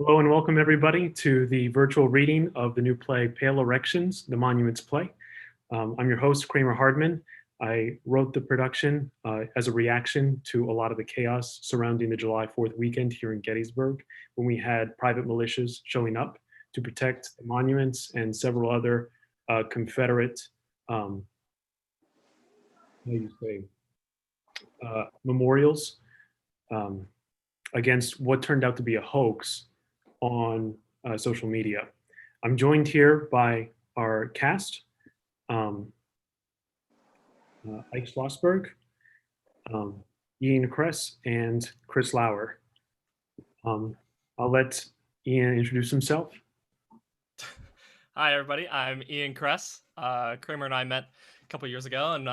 Hello and welcome everybody to the virtual reading of the new play Pale Erections, the Monuments play. I'm your host, Kramer Hardman. I wrote the production as a reaction to a lot of the chaos surrounding the July 4th weekend here in Gettysburg, when we had private militias showing up to protect the monuments and several other Confederate memorials against what turned out to be a hoax on social media. I'm joined here by our cast, Ike Schlossberg, Ian Kress, and Chris Lauer. I'll let Ian introduce himself. Hi, everybody. I'm Ian Kress. Kramer and I met a couple years ago, and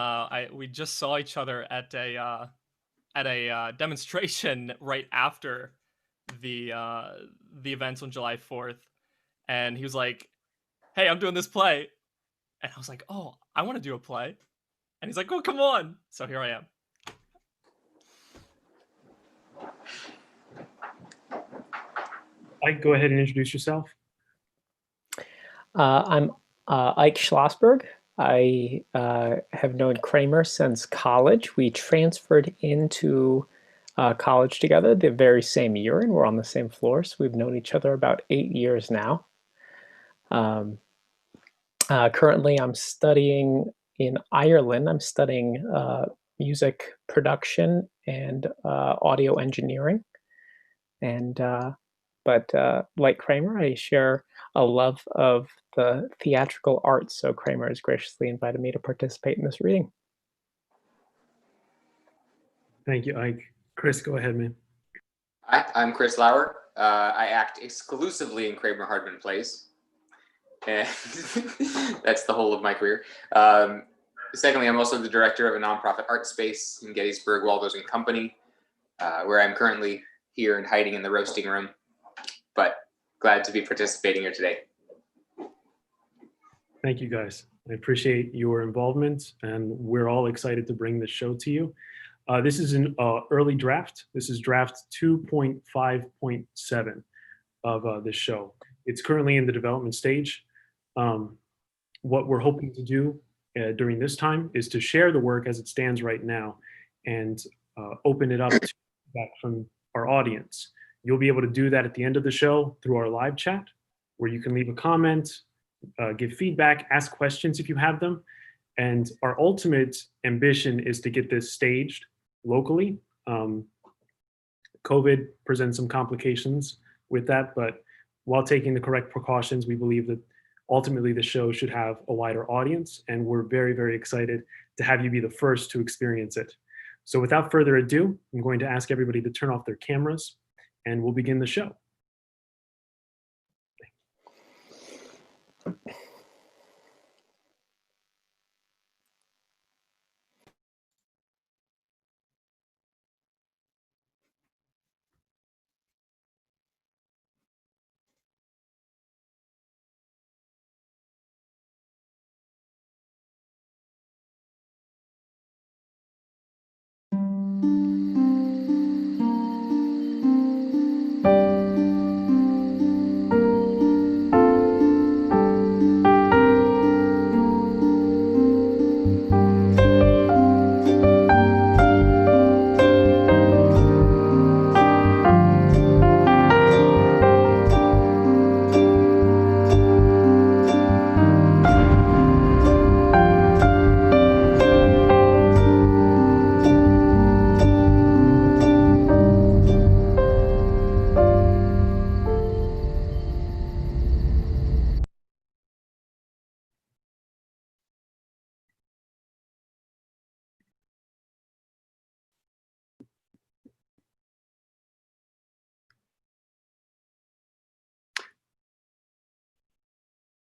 we just saw each other at a demonstration right after the events on July 4th. And he was like, "Hey, I'm doing this play," and I was like, "Oh, I want to do a play." And he's like, "Oh, come on!" So here I am. Ike, go ahead and introduce yourself. I'm Ike Schlossberg. I have known Kramer since college. We transferred into college together the very same year, and we're on the same floor, so we've known each other about 8 years now. Currently, I'm studying in Ireland. I'm studying music production and audio engineering. But like Kramer, I share a love of the theatrical arts, so Kramer has graciously invited me to participate in this reading. Thank you, Ike. Chris, go ahead, man. Hi, I'm Chris Lauer. I act exclusively in Kramer Hardman plays. And that's the whole of my career. Secondly, I'm also the director of a nonprofit art space in Gettysburg, Waldo's and Company, where I'm currently here and hiding in the roasting room, but glad to be participating here today. Thank you, guys. I appreciate your involvement, and we're all excited to bring this show to you. This is an early draft. This is draft 2.5.7 of this show. It's currently in the development stage. What we're hoping to do during this time is to share the work as it stands right now and open it up to feedback from our audience. You'll be able to do that at the end of the show through our live chat, where you can leave a comment, give feedback, ask questions if you have them. And our ultimate ambition is to get this staged locally. COVID presents some complications with that, but while taking the correct precautions, we believe that ultimately the show should have a wider audience, and we're very, very excited to have you be the first to experience it. So without further ado, I'm going to ask everybody to turn off their cameras, and we'll begin the show.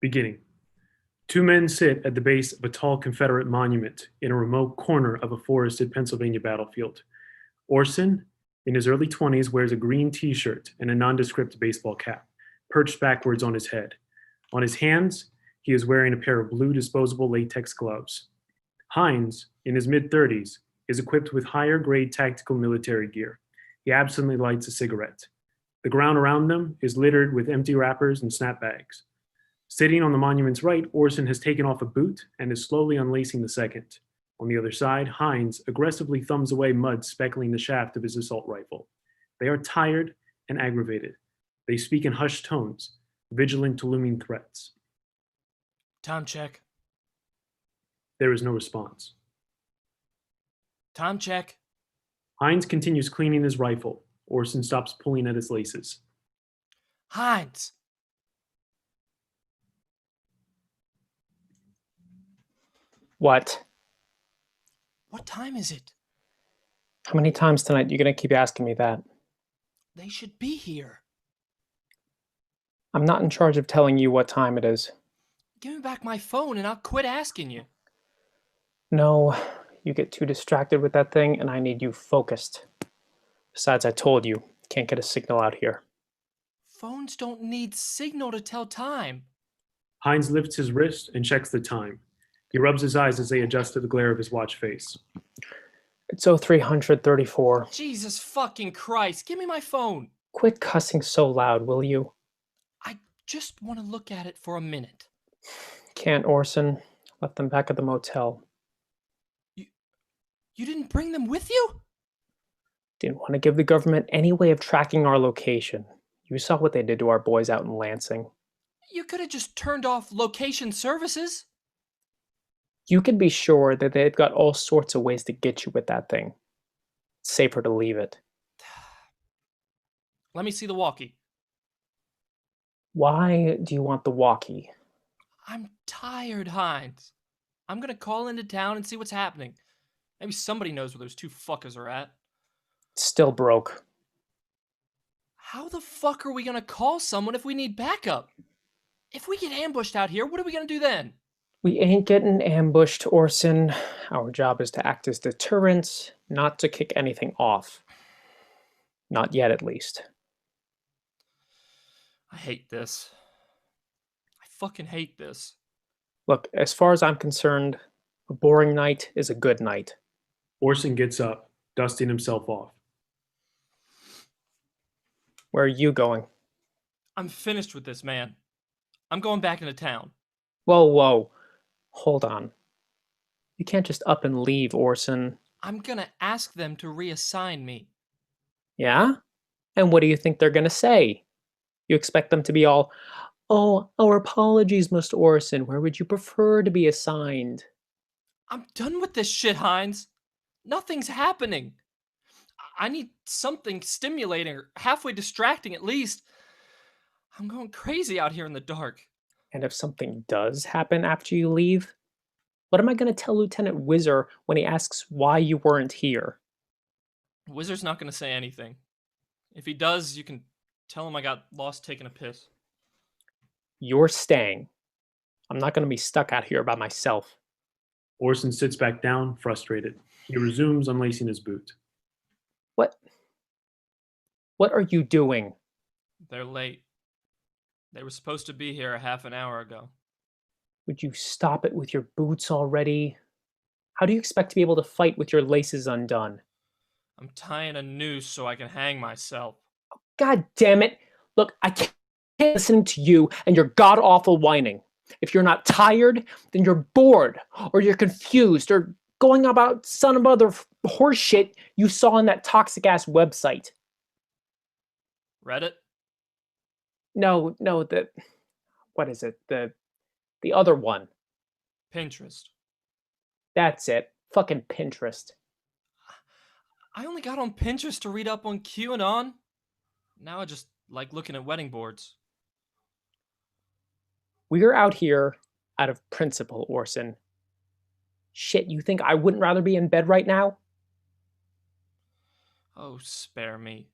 Beginning. Two men sit at the base of a tall Confederate monument in a remote corner of a forested Pennsylvania battlefield. Orson, in his early 20s, wears a green t-shirt and a nondescript baseball cap, perched backwards on his head. On his hands, he is wearing a pair of blue disposable latex gloves. Heins, in his mid-30s, is equipped with higher-grade tactical military gear. He absently lights a cigarette. The ground around them is littered with empty wrappers and snap bags. Sitting on the monument's right, Orson has taken off a boot and is slowly unlacing the second. On the other side, Heins aggressively thumbs away mud speckling the shaft of his assault rifle. They are tired and aggravated. They speak in hushed tones, vigilant to looming threats. Time check. There is no response. Time check. Heins continues cleaning his rifle. Orson stops pulling at his laces. Heins. What? What time is it? How many times tonight are you going to keep asking me that? They should be here. I'm not in charge of telling you what time it is. Give me back my phone and I'll quit asking you. No, you get too distracted with that thing and I need you focused. Besides, I told you, can't get a signal out here. Phones don't need signal to tell time. Heins lifts his wrist and checks the time. He rubs his eyes as they adjust to the glare of his watch face. It's 0334. Jesus fucking Christ, give me my phone. Quit cussing so loud, will you? I just want to look at it for a minute. Can't, Orson. Left them back at the motel. You didn't bring them with you? Didn't want to give the government any way of tracking our location. You saw what they did to our boys out in Lansing. You could have just turned off location services. You can be sure that they've got all sorts of ways to get you with that thing. It's safer to leave it. Let me see the walkie. Why do you want the walkie? I'm tired, Heins. I'm gonna call into town and see what's happening. Maybe somebody knows where those two fuckers are at. Still broke. How the fuck are we gonna call someone if we need backup? If we get ambushed out here, what are we gonna do then? We ain't getting ambushed, Orson. Our job is to act as deterrents, not to kick anything off. Not yet, at least. I hate this. I fucking hate this. Look, as far as I'm concerned, a boring night is a good night. Orson gets up, dusting himself off. Where are you going? I'm finished with this, man. I'm going back into town. Whoa. Hold on. You can't just up and leave, Orson. I'm gonna ask them to reassign me. Yeah? And what do you think they're gonna say? You expect them to be all, oh, our apologies, Mr. Orson. Where would you prefer to be assigned? I'm done with this shit, Heins. Nothing's happening. I need something stimulating or halfway distracting at least. I'm going crazy out here in the dark. And if something does happen after you leave, what am I going to tell Lieutenant Whizzer when he asks why you weren't here? Whizzer's not going to say anything. If he does, you can tell him I got lost taking a piss. You're staying. I'm not going to be stuck out here by myself. Orson sits back down, frustrated. He resumes unlacing his boot. What are you doing? They're late. They were supposed to be here a half an hour ago. Would you stop it with your boots already? How do you expect to be able to fight with your laces undone? I'm tying a noose so I can hang myself. God damn it. Look, I can't listen to you and your god-awful whining. If you're not tired, then you're bored, or you're confused, or going about some other horse shit you saw on that toxic-ass website. Reddit? No, what is it? The other one. Pinterest. That's it. Fucking Pinterest. I only got on Pinterest to read up on QAnon. Now I just like looking at wedding boards. We're out here out of principle, Orson. Shit, you think I wouldn't rather be in bed right now? Oh, spare me.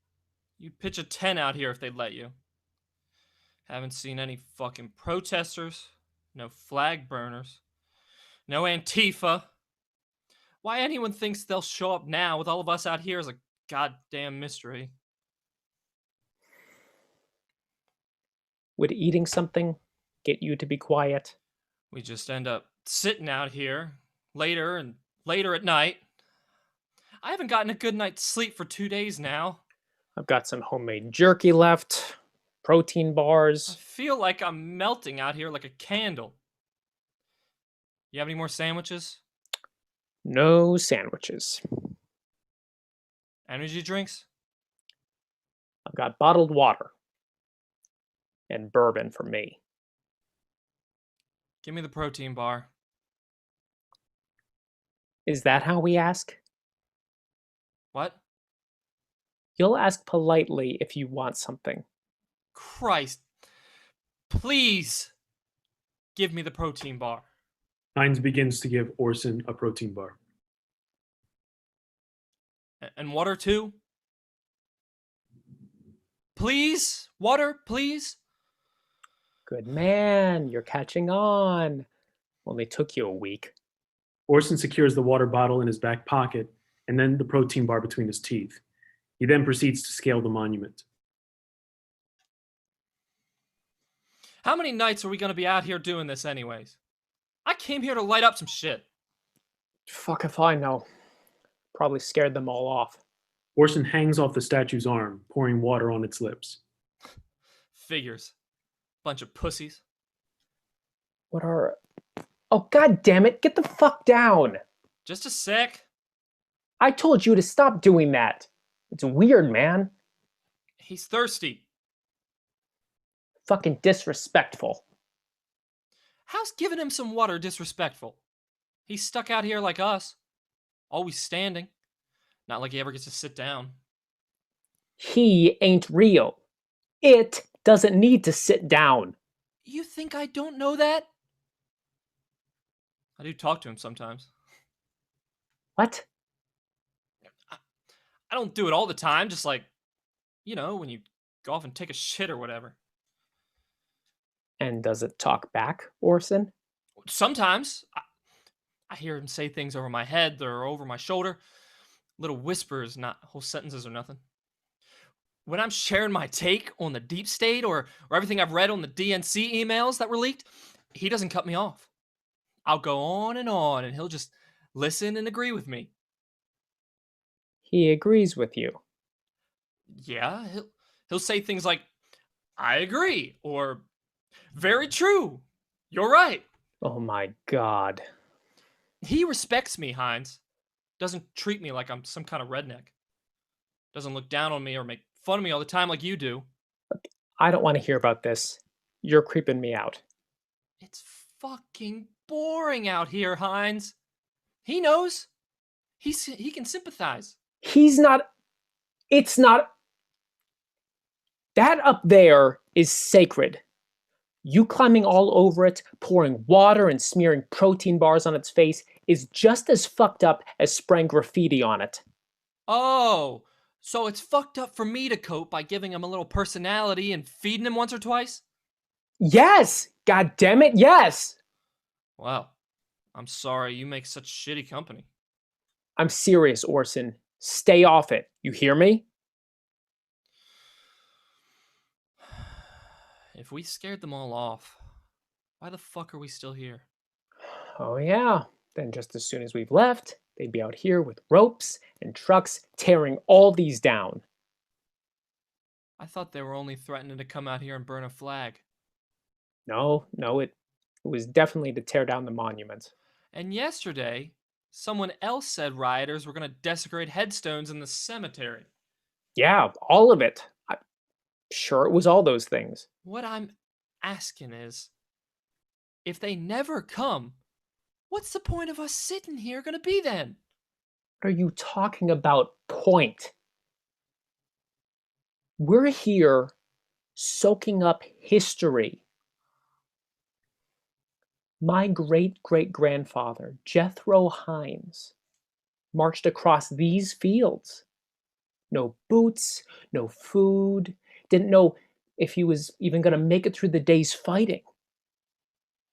You'd pitch a tent out here if they'd let you. Haven't seen any fucking protesters, no flag burners, no Antifa. Why anyone thinks they'll show up now with all of us out here is a goddamn mystery. Would eating something get you to be quiet? We just end up sitting out here later and later at night. I haven't gotten a good night's sleep for 2 days now. I've got some homemade jerky left, protein I bars. feel like I'm melting out here like a candle. You have any more sandwiches? No sandwiches. Energy drinks? I've got bottled water and bourbon for me. Give me the protein bar. Is that how we ask? What? You'll ask politely if you want something. Christ. Please give me the protein bar. Heins begins to give Orson a protein bar. And water too? Please? Water, please? Good man, you're catching on. Only took you a week. Orson secures the water bottle in his back pocket and then the protein bar between his teeth. He then proceeds to scale the monument. How many nights are we going to be out here doing this anyways? I came here to light up some shit. Fuck if I know. Probably scared them all off. Orson hangs off the statue's arm, pouring water on its lips. Figures. Bunch of pussies. What are... Oh, god damn it, get the fuck down! Just a sec. I told you to stop doing that. It's weird, man. He's thirsty. Fucking disrespectful. How's giving him some water disrespectful? He's stuck out here like us. Always standing. Not like he ever gets to sit down. He ain't real. It doesn't need to sit down. You think I don't know that? I do talk to him sometimes. What? I don't do it all the time, just like, you know, when you go off and take a shit or whatever. And does it talk back, Orson? Sometimes. I hear him say things over my head or over my shoulder. Little whispers, not whole sentences or nothing. When I'm sharing my take on the deep state or everything I've read on the DNC emails that were leaked, he doesn't cut me off. I'll go on and he'll just listen and agree with me. He agrees with you. Yeah, he'll say things like, I agree, or very true, you're right. Oh my god. He respects me, Heins. Doesn't treat me like I'm some kind of redneck. Doesn't look down on me or make fun of me all the time like you do. I don't want to hear about this. You're creeping me out. It's fucking boring out here, Heins. He knows. He can sympathize. He's not... It's not... That up there is sacred. You climbing all over it, pouring water and smearing protein bars on its face is just as fucked up as spraying graffiti on it. Oh, so it's fucked up for me to cope by giving him a little personality and feeding him once or twice? Yes! God damn it, yes! Well, I'm sorry you make such shitty company. I'm serious, Orson. Stay off it. You hear me? If we scared them all off, why the fuck are we still here? Oh yeah. Then just as soon as we've left, they'd be out here with ropes and trucks tearing all these down. I thought they were only threatening to come out here and burn a flag. No, it was definitely to tear down the monument. And yesterday, someone else said rioters were going to desecrate headstones in the cemetery. Yeah, all of it. I'm sure it was all those things. What I'm asking is, if they never come, what's the point of us sitting here going to be then? What are you talking about, point? We're here soaking up history. My great-great-grandfather, Jethro Heins, marched across these fields. No boots, no food, didn't know if he was even going to make it through the day's fighting.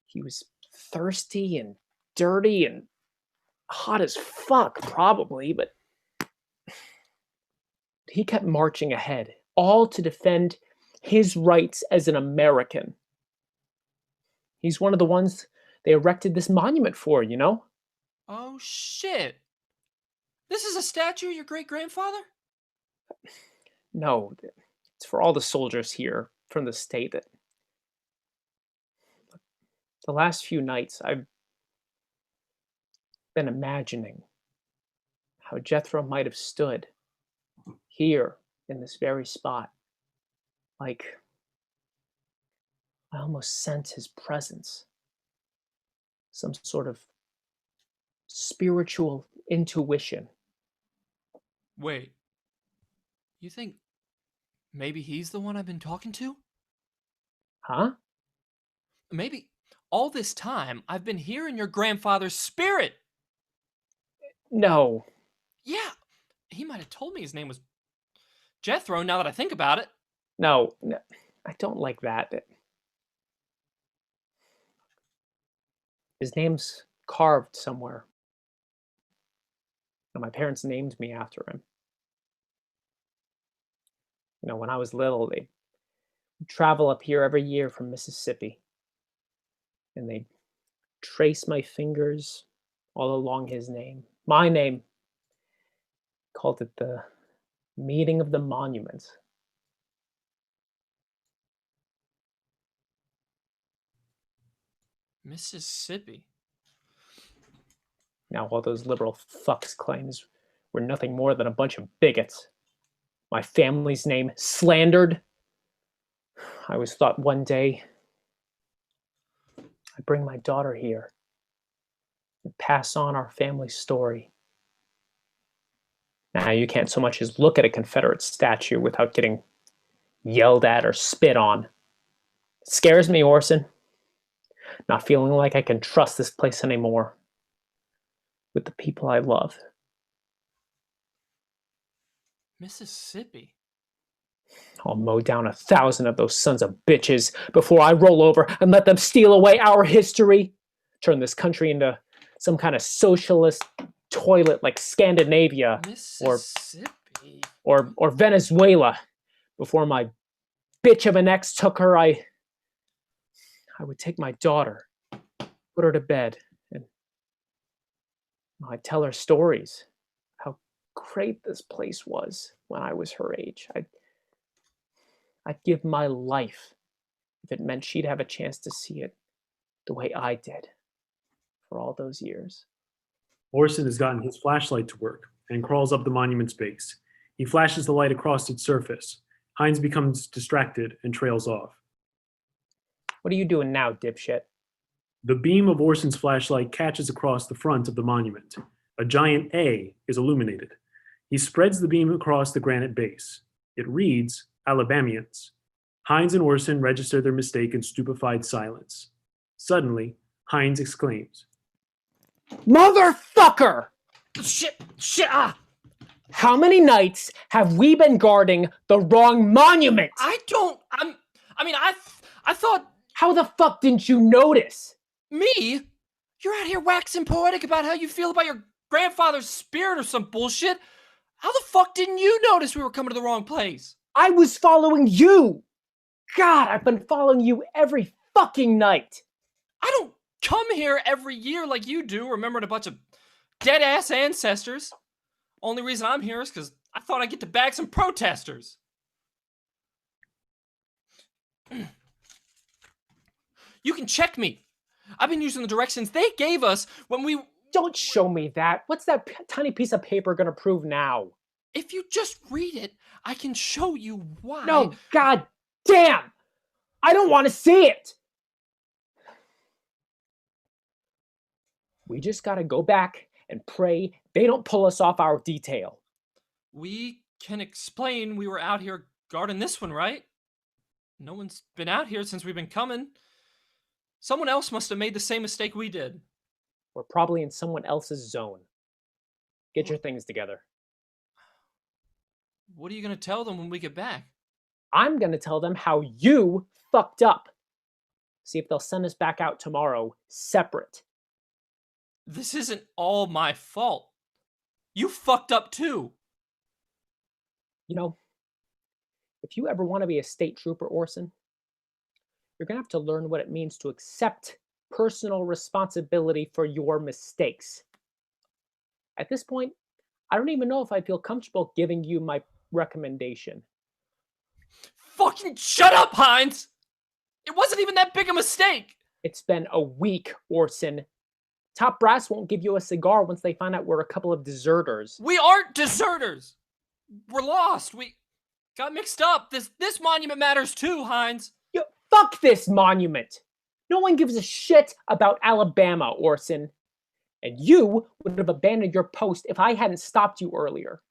He was thirsty and dirty and hot as fuck, probably, but he kept marching ahead, all to defend his rights as an American. He's one of the ones they erected this monument for, you know? Oh shit. This is a statue of your great-grandfather? No, it's for all the soldiers here from the state. That the last few nights I've been imagining how Jethro might have stood here in this very spot. Like, I almost sense his presence, some sort of spiritual intuition. Wait, you think maybe he's the one I've been talking to? Huh? Maybe all this time I've been hearing your grandfather's spirit. No. Yeah, he might have told me his name was Jethro now that I think about it. No, I don't like that. His name's carved somewhere. And my parents named me after him. When I was little, they'd travel up here every year from Mississippi. And they'd trace my fingers all along his name. My name. Called it the meeting of the monuments. Mississippi. Now all those liberal fucks' claims were nothing more than a bunch of bigots. My family's name slandered. I always thought one day I'd bring my daughter here and pass on our family story. Now you can't so much as look at a Confederate statue without getting yelled at or spit on. It scares me, Orson. Not feeling like I can trust this place anymore with the people I love. Mississippi. I'll mow down 1,000 of those sons of bitches before I roll over and let them steal away our history. Turn this country into some kind of socialist toilet like Scandinavia Mississippi. or Venezuela. Before my bitch of an ex took her, I would take my daughter, put her to bed, and I'd tell her stories. How great this place was when I was her age. I'd give my life if it meant she'd have a chance to see it the way I did for all those years. Orson has gotten his flashlight to work and crawls up the monument's base. He flashes the light across its surface. Heins becomes distracted and trails off. What are you doing now, dipshit? The beam of Orson's flashlight catches across the front of the monument. A giant A is illuminated. He spreads the beam across the granite base. It reads, Alabamians. Heins and Orson register their mistake in stupefied silence. Suddenly, Heins exclaims, Motherfucker! Shit! How many nights have we been guarding the wrong monument? I thought... How the fuck didn't you notice? Me? You're out here waxing poetic about how you feel about your grandfather's spirit or some bullshit. How the fuck didn't you notice we were coming to the wrong place? I was following you. God, I've been following you every fucking night. I don't come here every year like you do, remembering a bunch of dead-ass ancestors. Only reason I'm here is because I thought I'd get to bag some protesters. You can check me. I've been using the directions they gave us when we... Don't show me that. What's that tiny piece of paper gonna prove now? If you just read it, I can show you why. No, god damn! I don't want to see it! We just gotta go back and pray they don't pull us off our detail. We can explain we were out here guarding this one, right? No one's been out here since we've been coming. Someone else must have made the same mistake we did. We're probably in someone else's zone. Get your things together. What are you going to tell them when we get back? I'm going to tell them how you fucked up. See if they'll send us back out tomorrow separate. This isn't all my fault. You fucked up too. You know, if you ever want to be a state trooper, Orson, you're going to have to learn what it means to accept personal responsibility for your mistakes. At this point, I don't even know if I feel comfortable giving you my recommendation. fucking shut up, Heins! It wasn't even that big a mistake! It's been a week, Orson. Top brass won't give you a cigar once they find out we're a couple of deserters. We aren't deserters! We're lost. We got mixed up. This monument matters too, Heins. Fuck this monument! No one gives a shit about Alabama, Orson. And you would have abandoned your post if I hadn't stopped you earlier.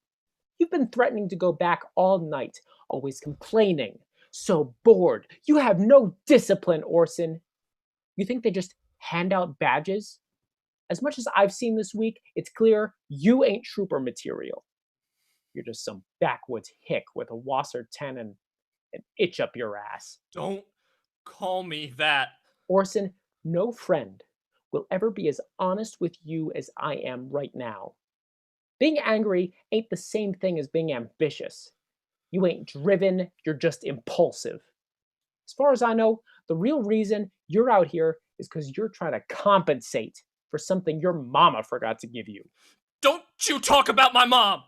You've been threatening to go back all night, always complaining. So bored. You have no discipline, Orson. You think they just hand out badges? As much as I've seen this week, it's clear you ain't trooper material. You're just some backwoods hick with a Wasser 10 and an itch up your ass. Don't call me that. Orson, no friend will ever be as honest with you as I am right now. Being angry ain't the same thing as being ambitious. You ain't driven, you're just impulsive. As far as I know, the real reason you're out here is because you're trying to compensate for something your mama forgot to give you. Don't you talk about my mom!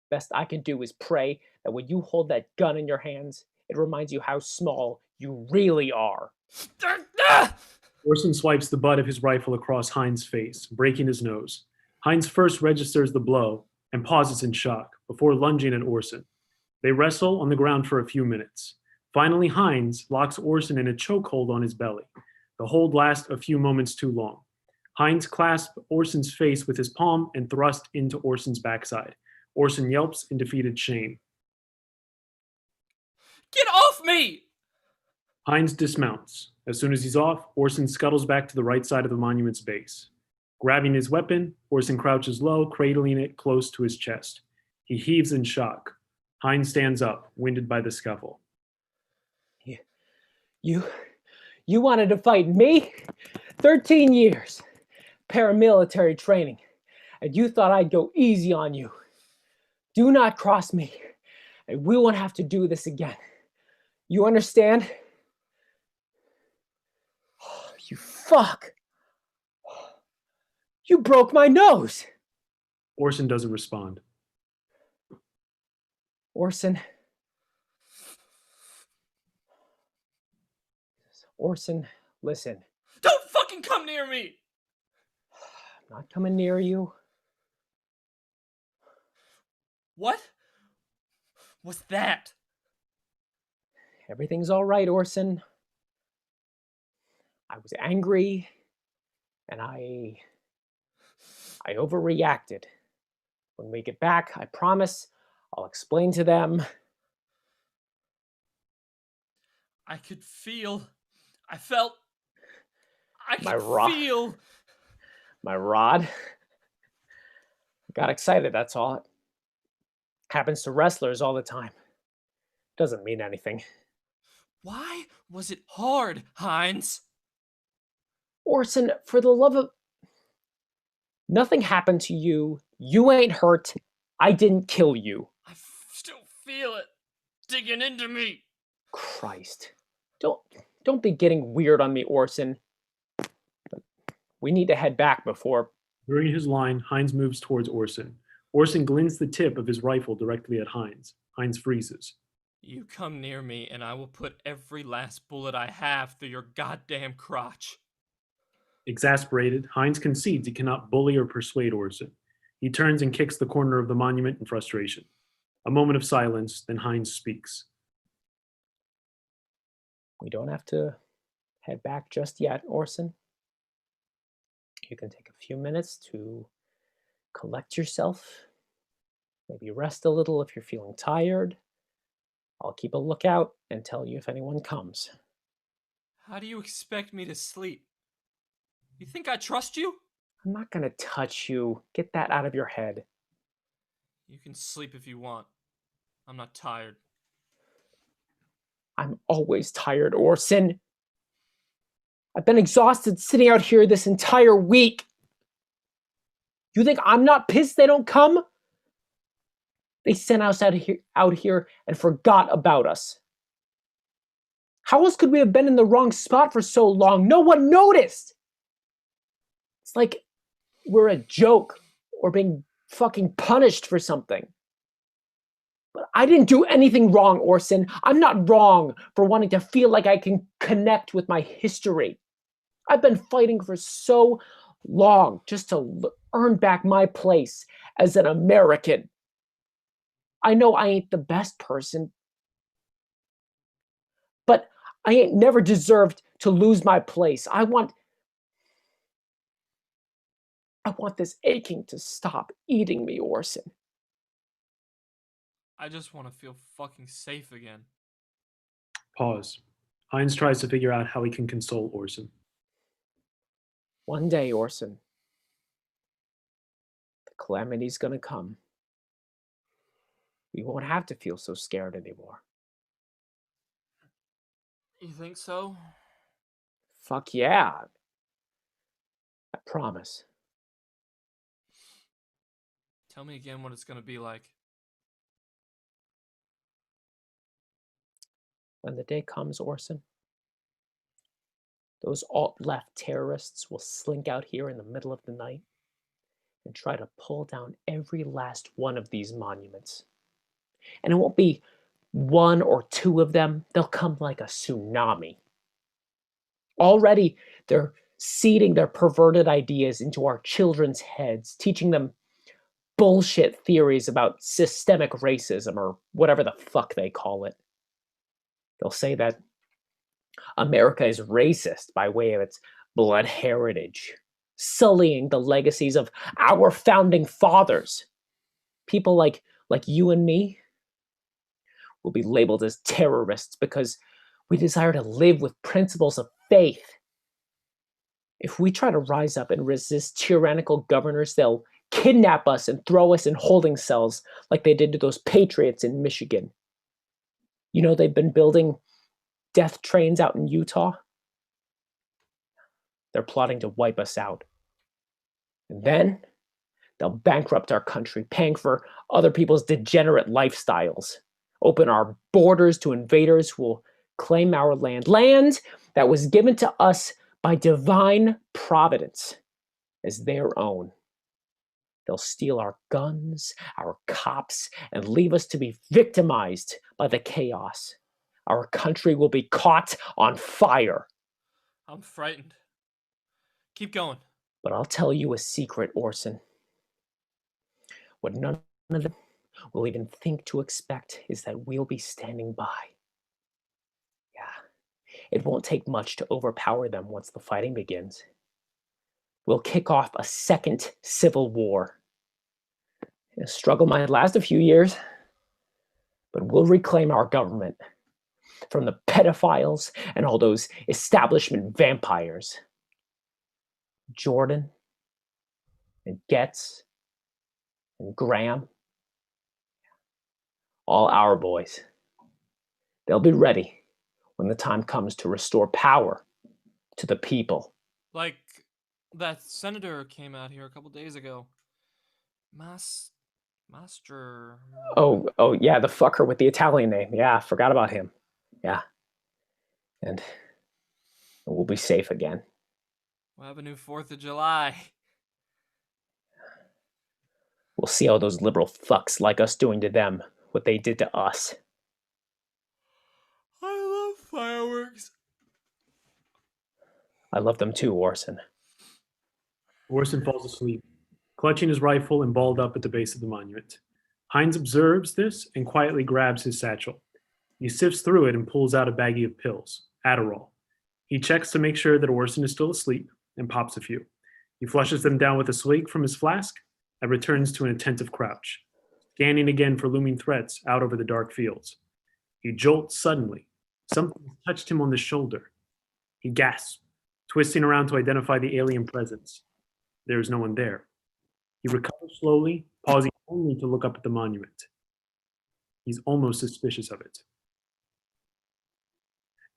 Best I can do is pray that when you hold that gun in your hands, it reminds you how small you really are. Orson swipes the butt of his rifle across Heins' face, breaking his nose. Heins first registers the blow and pauses in shock before lunging at Orson. They wrestle on the ground for a few minutes. Finally, Heins locks Orson in a chokehold on his belly. The hold lasts a few moments too long. Heins clasps Orson's face with his palm and thrusts into Orson's backside. Orson yelps in defeated shame. Get off me! Heins dismounts. As soon as he's off, Orson scuttles back to the right side of the monument's base. Grabbing his weapon, Orson crouches low, cradling it close to his chest. He heaves in shock. Heins stands up, winded by the scuffle. You wanted to fight me? 13 years, paramilitary training, and you thought I'd go easy on you. Do not cross me, and we won't have to do this again. You understand? You fuck! You broke my nose! Orson doesn't respond. Orson, listen. Don't fucking come near me! I'm not coming near you. What was that? Everything's all right, Orson. I was angry, and I overreacted. When we get back, I promise I'll explain to them. I could feel My rod. Got excited, that's all. It happens to wrestlers all the time. Doesn't mean anything. Why was it hard, Heins? Orson, for the love of... Nothing happened to you. You ain't hurt. I didn't kill you. I still feel it digging into me. Christ. Don't be getting weird on me, Orson. We need to head back before... During his line, Heins moves towards Orson. Orson glints the tip of his rifle directly at Heins. Heins freezes. You come near me and I will put every last bullet I have through your goddamn crotch. Exasperated, Heins concedes he cannot bully or persuade Orson. He turns and kicks the corner of the monument in frustration. A moment of silence, then Heins speaks. We don't have to head back just yet, Orson. You can take a few minutes to collect yourself. Maybe rest a little if you're feeling tired. I'll keep a lookout and tell you if anyone comes. How do you expect me to sleep? You think I trust you? I'm not gonna touch you. Get that out of your head. You can sleep if you want. I'm not tired. I'm always tired, Orson. I've been exhausted sitting out here this entire week. You think I'm not pissed they don't come? They sent us out here and forgot about us. How else could we have been in the wrong spot for so long? No one noticed. It's like we're a joke or being fucking punished for something. But I didn't do anything wrong, Orson. I'm not wrong for wanting to feel like I can connect with my history. I've been fighting for so long just to earn back my place as an American. I know I ain't the best person, but I ain't never deserved to lose my place. I want this aching to stop eating me, Orson. I just want to feel fucking safe again. Pause. Heins tries to figure out how he can console Orson. One day, Orson, the calamity's gonna come. We won't have to feel so scared anymore. You think so? Fuck yeah. I promise. Tell me again what it's gonna be like. When the day comes, Orson, those alt-left terrorists will slink out here in the middle of the night and try to pull down every last one of these monuments. And it won't be one or two of them. They'll come like a tsunami. Already, they're seeding their perverted ideas into our children's heads, teaching them bullshit theories about systemic racism or whatever the fuck they call it. They'll say that America is racist by way of its blood heritage, sullying the legacies of our founding fathers. People like you and me will be labeled as terrorists because we desire to live with principles of faith. If we try to rise up and resist tyrannical governors, they'll kidnap us and throw us in holding cells like they did to those patriots in Michigan. You know, they've been building death trains out in Utah. They're plotting to wipe us out. And then they'll bankrupt our country, paying for other people's degenerate lifestyles, open our borders to invaders who will claim our land that was given to us by divine providence as their own. They'll steal our guns, our cops, and leave us to be victimized by the chaos. Our country will be caught on fire. I'm frightened. Keep going. But I'll tell you a secret, Orson. What none of them will even think to expect is that we'll be standing by. Yeah, it won't take much to overpower them once the fighting begins. We'll kick off a second civil war. The struggle might last a few years, but we'll reclaim our government from the pedophiles and all those establishment vampires. Jordan and Getz and Graham, all our boys. They'll be ready when the time comes to restore power to the people. Like that senator came out here a couple days ago. Master. Oh yeah, the fucker with the Italian name. Yeah, forgot about him. Yeah. And we'll be safe again. We'll have a new 4th of July. We'll see how those liberal fucks like us doing to them what they did to us. I love fireworks. I love them too, Orson. Orson falls asleep, clutching his rifle and balled up at the base of the monument. Heins observes this and quietly grabs his satchel. He sifts through it and pulls out a baggie of pills, Adderall. He checks to make sure that Orson is still asleep and pops a few. He flushes them down with a swig from his flask and returns to an attentive crouch, scanning again for looming threats out over the dark fields. He jolts suddenly. Something touched him on the shoulder. He gasps, twisting around to identify the alien presence. There is no one there. He recovers slowly, pausing only to look up at the monument. He's almost suspicious of it.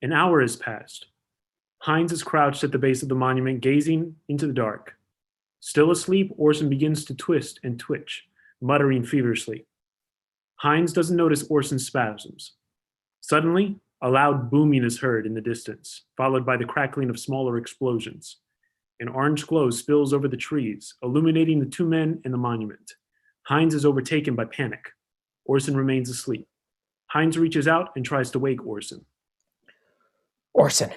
An hour has passed. Heins is crouched at the base of the monument, gazing into the dark. Still asleep, Orson begins to twist and twitch, muttering feverishly. Heins doesn't notice Orson's spasms. Suddenly, a loud booming is heard in the distance, followed by the crackling of smaller explosions. An orange glow spills over the trees, illuminating the two men and the monument. Heins is overtaken by panic. Orson remains asleep. Heins reaches out and tries to wake Orson. Orson.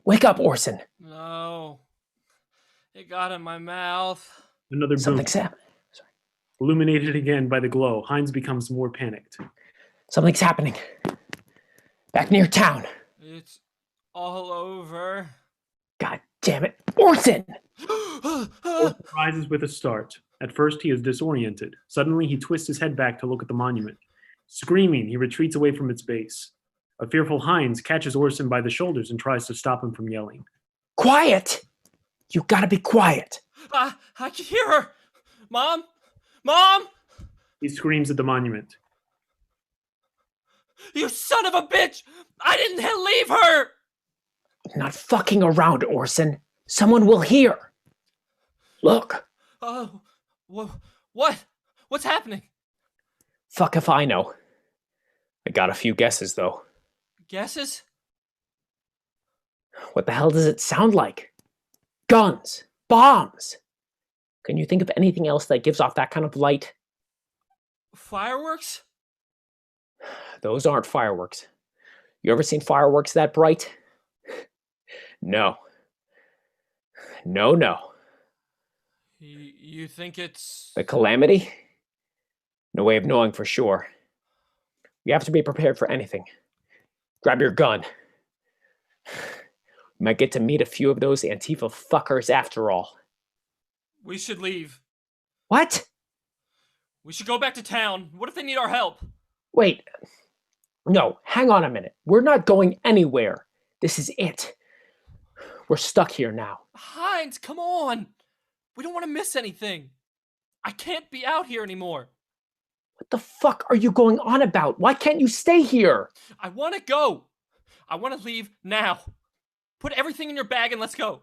Wake up, Orson. No. It got in my mouth. Another boom. Something's happening. Illuminated again by the glow, Heins becomes more panicked. Something's happening. Back near town. It's all over. God damn it. Orson! Orson rises with a start. At first, he is disoriented. Suddenly, he twists his head back to look at the monument. Screaming, he retreats away from its base. A fearful Heins catches Orson by the shoulders and tries to stop him from yelling. Quiet! You gotta be quiet. I can hear her. Mom? Mom? He screams at the monument. You son of a bitch! I didn't leave her! Not fucking around, Orson. Someone will hear. Look. Oh, what? What's happening? Fuck if I know. I got a few guesses, though. Guesses? What the hell does it sound like? Guns. Bombs. Can you think of anything else that gives off that kind of light? Fireworks? Those aren't fireworks. You ever seen fireworks that bright? No. No. You think it's... The calamity? No way of knowing for sure. You have to be prepared for anything. Grab your gun. You might get to meet a few of those Antifa fuckers after all. We should leave. What? We should go back to town. What if they need our help? Wait. No, hang on a minute. We're not going anywhere. This is it. We're stuck here now. Heins, come on. We don't want to miss anything. I can't be out here anymore. What the fuck are you going on about? Why can't you stay here? I want to go. I want to leave now. Put everything in your bag and let's go.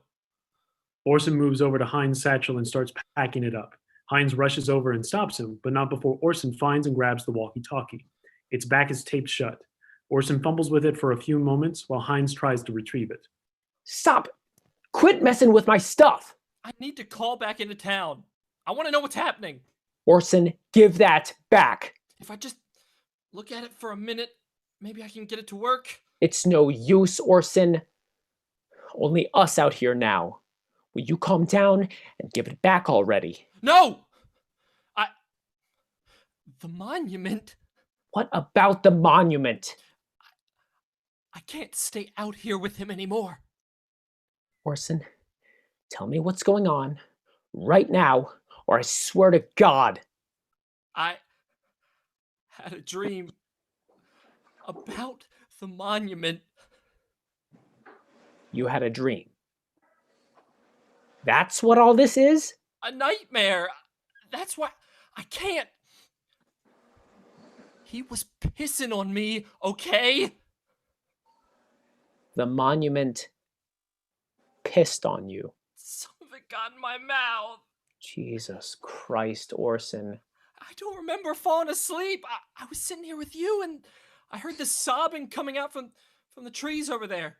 Orson moves over to Heins' satchel and starts packing it up. Heins rushes over and stops him, but not before Orson finds and grabs the walkie-talkie. Its back is taped shut. Orson fumbles with it for a few moments while Heins tries to retrieve it. Stop! Quit messing with my stuff! I need to call back into town. I want to know what's happening. Orson, give that back. If I just look at it for a minute, maybe I can get it to work. It's no use, Orson. Only us out here now. Will you calm down and give it back already? No! The monument? What about the monument? I can't stay out here with him anymore. Orson, tell me what's going on right now, or I swear to God. I had a dream about the monument. You had a dream. That's what all this is? A nightmare. That's why I can't. He was pissing on me, okay? The monument pissed on you. Some of it got in my mouth. Jesus Christ, Orson. I don't remember falling asleep. I was sitting here with you and I heard this sobbing coming out from the trees over there.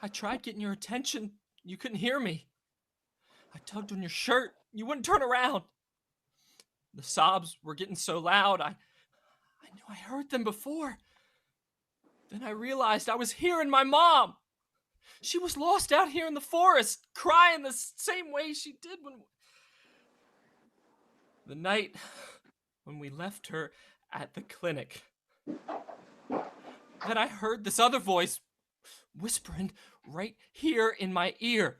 I tried getting your attention. You couldn't hear me. I tugged on your shirt. You wouldn't turn around. The sobs were getting so loud. I knew I heard them before. Then I realized I was hearing my mom. She was lost out here in the forest, crying the same way she did when... The night when we left her at the clinic. Then I heard this other voice whispering right here in my ear.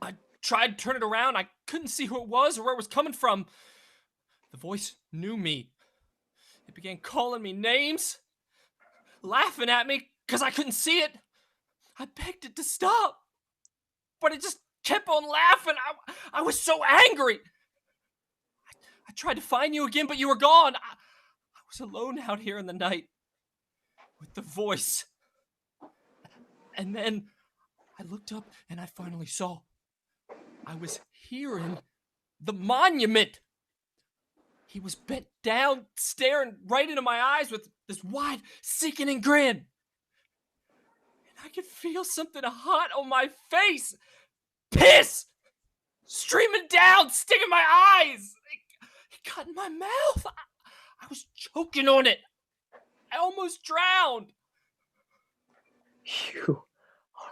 I tried to turn it around. I couldn't see who it was or where it was coming from. The voice knew me. It began calling me names, laughing at me because I couldn't see it. I begged it to stop, but it just kept on laughing. I was so angry. I tried to find you again, but you were gone. I was alone out here in the night with the voice. And then I looked up and I finally saw. I was hearing the monument. He was bent down, staring right into my eyes with this wide, sickening grin. And I could feel something hot on my face. Piss! Streaming down, stinging my eyes. got in my mouth. I was choking on it. I almost drowned. You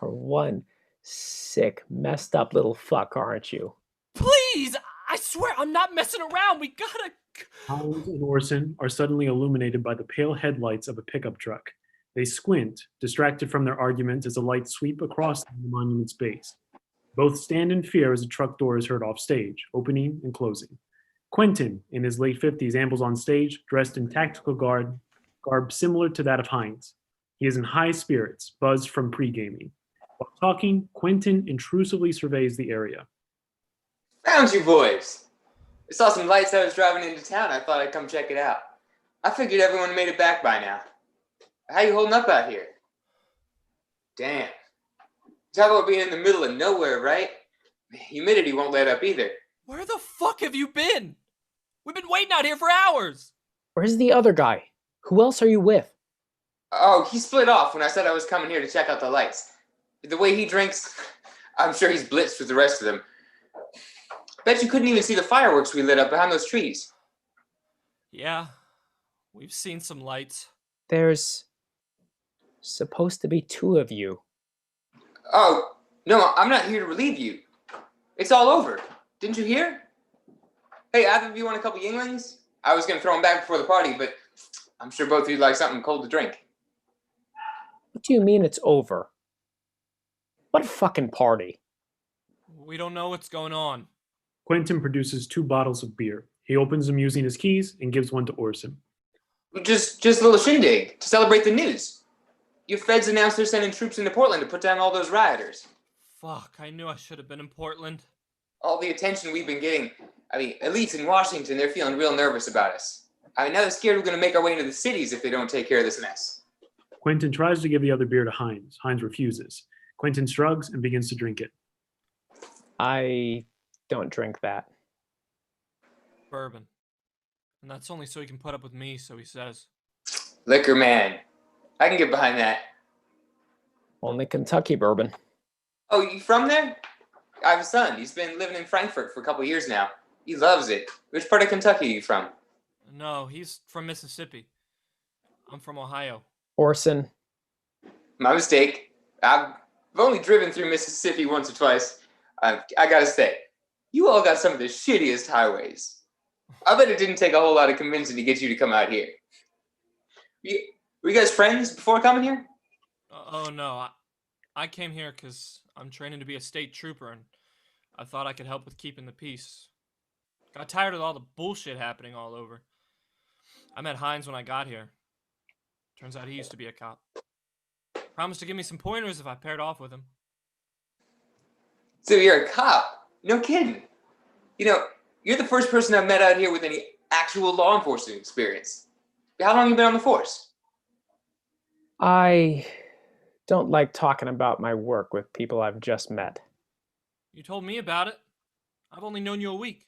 are one sick, messed up little fuck, aren't you? Please, I swear I'm not messing around. We gotta. Heins and Orson are suddenly illuminated by the pale headlights of a pickup truck. They squint, distracted from their argument as the lights sweep across the monument's base. Both stand in fear as the truck door is heard off stage, opening and closing. Quentin, in his late 50s, ambles on stage, dressed in tactical garb similar to that of Heins. He is in high spirits, buzzed from pre-gaming. While talking, Quentin intrusively surveys the area. Found you boys. I saw some lights I was driving into town. I thought I'd come check it out. I figured everyone made it back by now. How you holding up out here? Damn. Talk about being in the middle of nowhere, right? Humidity won't let up either. Where the fuck have you been? We've been waiting out here for hours. Where's the other guy? Who else are you with? Oh, he split off when I said I was coming here to check out the lights. The way he drinks, I'm sure he's blitzed with the rest of them. Bet you couldn't even see the fireworks we lit up behind those trees. Yeah, we've seen some lights. There's supposed to be two of you. Oh, no, I'm not here to relieve you. It's all over. Didn't you hear? Hey, either of you want a couple Yinglings? I was going to throw them back before the party, but I'm sure both of you'd like something cold to drink. What do you mean it's over? What fucking party? We don't know what's going on. Quentin produces 2 bottles of beer. He opens them using his keys and gives one to Orson. Just a little shindig to celebrate the news. Your feds announced they're sending troops into Portland to put down all those rioters. Fuck, I knew I should have been in Portland. All the attention we've been getting. I mean, elites in Washington, they're feeling real nervous about us. I mean, now they're scared we're going to make our way into the cities if they don't take care of this mess. Quentin tries to give the other beer to Heins. Heins refuses. Quentin shrugs and begins to drink it. I don't drink that. Bourbon. And that's only so he can put up with me, so he says. Liquor man. I can get behind that. Only Kentucky bourbon. Oh, you from there? I have a son. He's been living in Frankfurt for a couple years now. He loves it. Which part of Kentucky are you from? No, he's from Mississippi. I'm from Ohio. Orson. My mistake. I've only driven through Mississippi once or twice. I gotta say, you all got some of the shittiest highways. I bet it didn't take a whole lot of convincing to get you to come out here. Were you guys friends before coming here? Oh no, I came here because I'm training to be a state trooper, and I thought I could help with keeping the peace. Got tired of all the bullshit happening all over. I met Heins when I got here. Turns out he used to be a cop. Promised to give me some pointers if I paired off with him. So you're a cop? No kidding. You know, you're the first person I've met out here with any actual law enforcement experience. How long have you been on the force? I don't like talking about my work with people I've just met. You told me about it. I've only known you a week.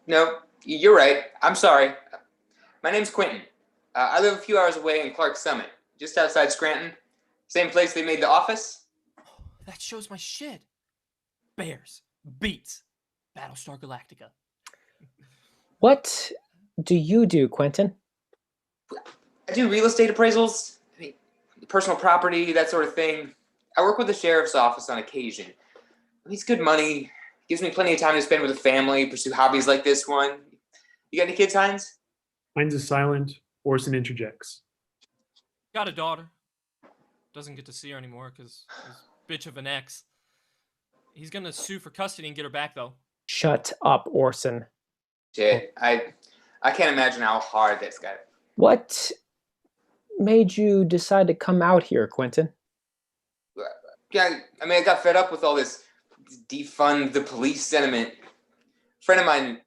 No, you're right. I'm sorry. My name's Quentin. I live a few hours away in Clark Summit, just outside Scranton. Same place they made the office. That shows my shit. Bears, beats, Battlestar Galactica. What do you do, Quentin? I do real estate appraisals, personal property, that sort of thing. I work with the sheriff's office on occasion. It's good money, gives me plenty of time to spend with the family, pursue hobbies like this one. You got any kids, Heins? Heins is silent. Orson interjects. Got a daughter. Doesn't get to see her anymore because his bitch of an ex. He's gonna sue for custody and get her back, though. Shut up, Orson. Shit, I can't imagine how hard that's got. What made you decide to come out here, Quentin? Yeah, I mean, I got fed up with all this defund the police sentiment. A friend of mine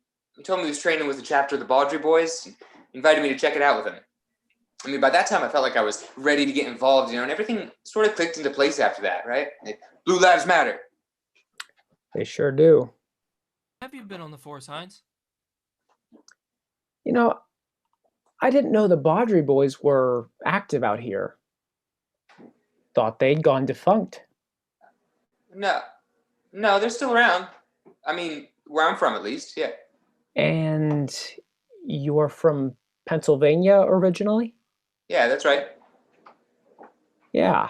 told me he was training with a chapter of the Baudry Boys, invited me to check it out with him. I mean, by that time, I felt like I was ready to get involved, and everything sort of clicked into place after that, right? Blue Lives Matter. They sure do. Have you been on the force, Heins? You know, I didn't know the Baudry Boys were active out here. Thought they'd gone defunct. No, they're still around. I mean, where I'm from, at least, yeah. And You are from Pennsylvania originally? Yeah, that's right. Yeah.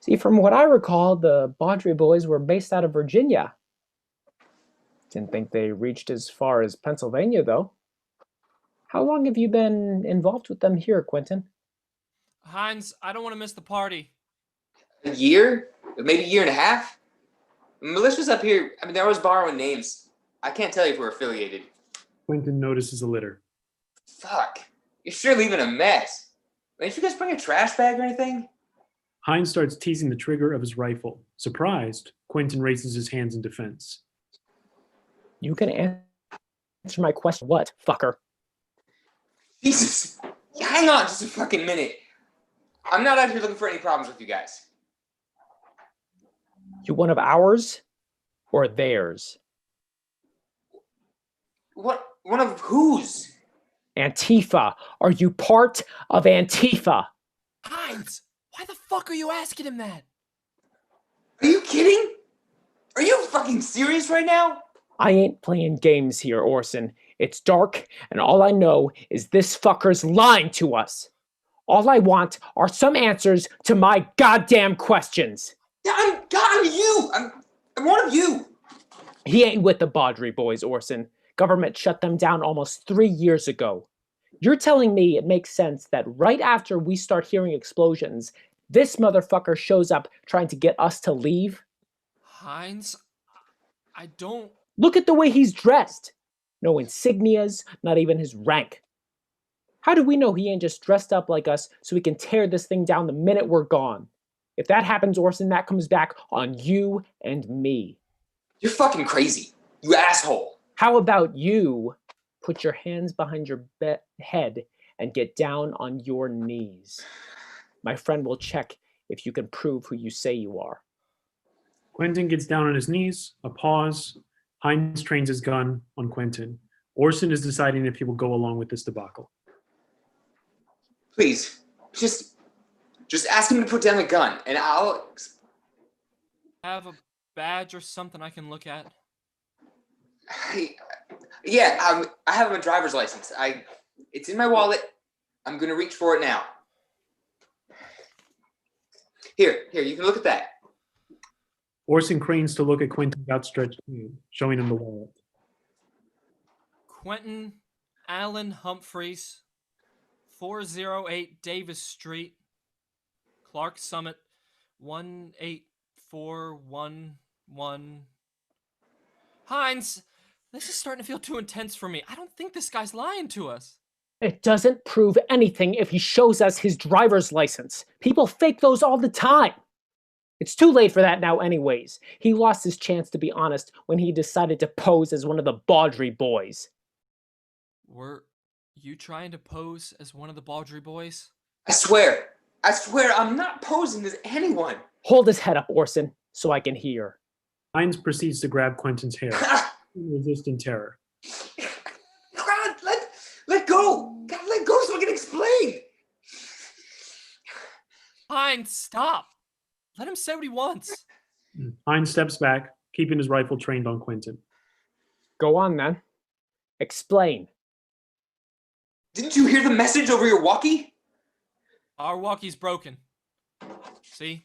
See, from what I recall, the Baudry boys were based out of Virginia. Didn't think they reached as far as Pennsylvania, though. How long have you been involved with them here, Quentin? Heins, I don't want to miss the party. A year? Maybe a year and a half? Militia's up here. I mean, they're always borrowing names. I can't tell you if we're affiliated. Quentin notices a litter. Fuck. You're sure leaving a mess. Didn't you guys bring a trash bag or anything? Heins starts teasing the trigger of his rifle. Surprised, Quentin raises his hands in defense. You can answer my question. What, fucker? Jesus. Hang on just a fucking minute. I'm not out here looking for any problems with you guys. You one of ours or theirs? What? One of whose? Antifa. Are you part of Antifa? Heins, why the fuck are you asking him that? Are you kidding? Are you fucking serious right now? I ain't playing games here, Orson. It's dark, and all I know is this fucker's lying to us. All I want are some answers to my goddamn questions. Yeah, I'm you. I'm one of you. He ain't with the Baudry boys, Orson. Government shut them down almost 3 years ago. You're telling me it makes sense that right after we start hearing explosions, this motherfucker shows up trying to get us to leave? Heins, I don't... Look at the way he's dressed. No insignias, not even his rank. How do we know he ain't just dressed up like us so we can tear this thing down the minute we're gone? If that happens, Orson, that comes back on you and me. You're fucking crazy. You asshole. How about you put your hands behind your head and get down on your knees? My friend will check if you can prove who you say you are. Quentin gets down on his knees, a pause. Heins trains his gun on Quentin. Orson is deciding if he will go along with this debacle. Please, just ask him to put down the gun, and I'll... have a badge or something I can look at. Yeah, I have a driver's license. It's in my wallet. I'm gonna reach for it now. Here, you can look at that. Orson cranes to look at Quentin's outstretched hand, showing him the wallet. Quentin Allen Humphreys, 408 Davis Street, Clark Summit, 18411. Heins, this is starting to feel too intense for me. I don't think this guy's lying to us. It doesn't prove anything if he shows us his driver's license. People fake those all the time. It's too late for that now anyways. He lost his chance to be honest when he decided to pose as one of the Baudry boys. Were you trying to pose as one of the Baudry boys? I swear, I'm not posing as anyone. Hold his head up, Orson, so I can hear. Heins proceeds to grab Quentin's hair, resist in terror. God, let go. God, let go so I can explain. Heins, stop. Let him say what he wants. Heins steps back, keeping his rifle trained on Quentin. Go on, then. Explain. Didn't you hear the message over your walkie? Our walkie's broken. See?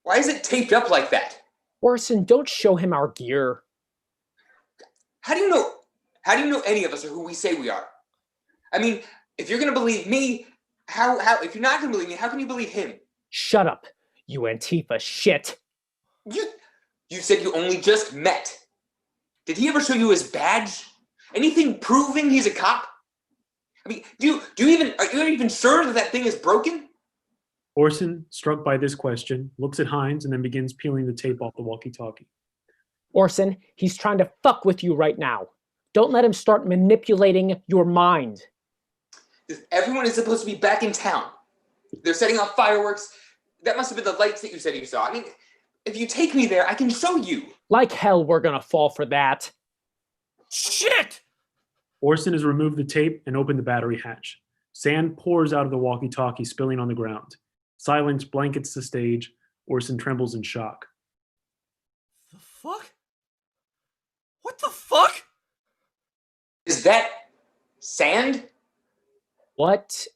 Why is it taped up like that? Orson, don't show him our gear. How do you know any of us are who we say we are? I mean, if you're gonna believe me, how if you're not gonna believe me, how can you believe him? Shut up, you Antifa shit. You said you only just met. Did he ever show you his badge? Anything proving he's a cop? I mean, are you even sure that thing is broken? Orson, struck by this question, looks at Heins and then begins peeling the tape off the walkie-talkie. Orson, he's trying to fuck with you right now. Don't let him start manipulating your mind. Everyone is supposed to be back in town. They're setting off fireworks. That must have been the lights that you said you saw. I mean, if you take me there, I can show you. Like hell we're gonna fall for that. Shit! Orson has removed the tape and opened the battery hatch. Sand pours out of the walkie-talkie, spilling on the ground. Silence blankets the stage. Orson trembles in shock. The fuck? What the fuck? is that? Sand? What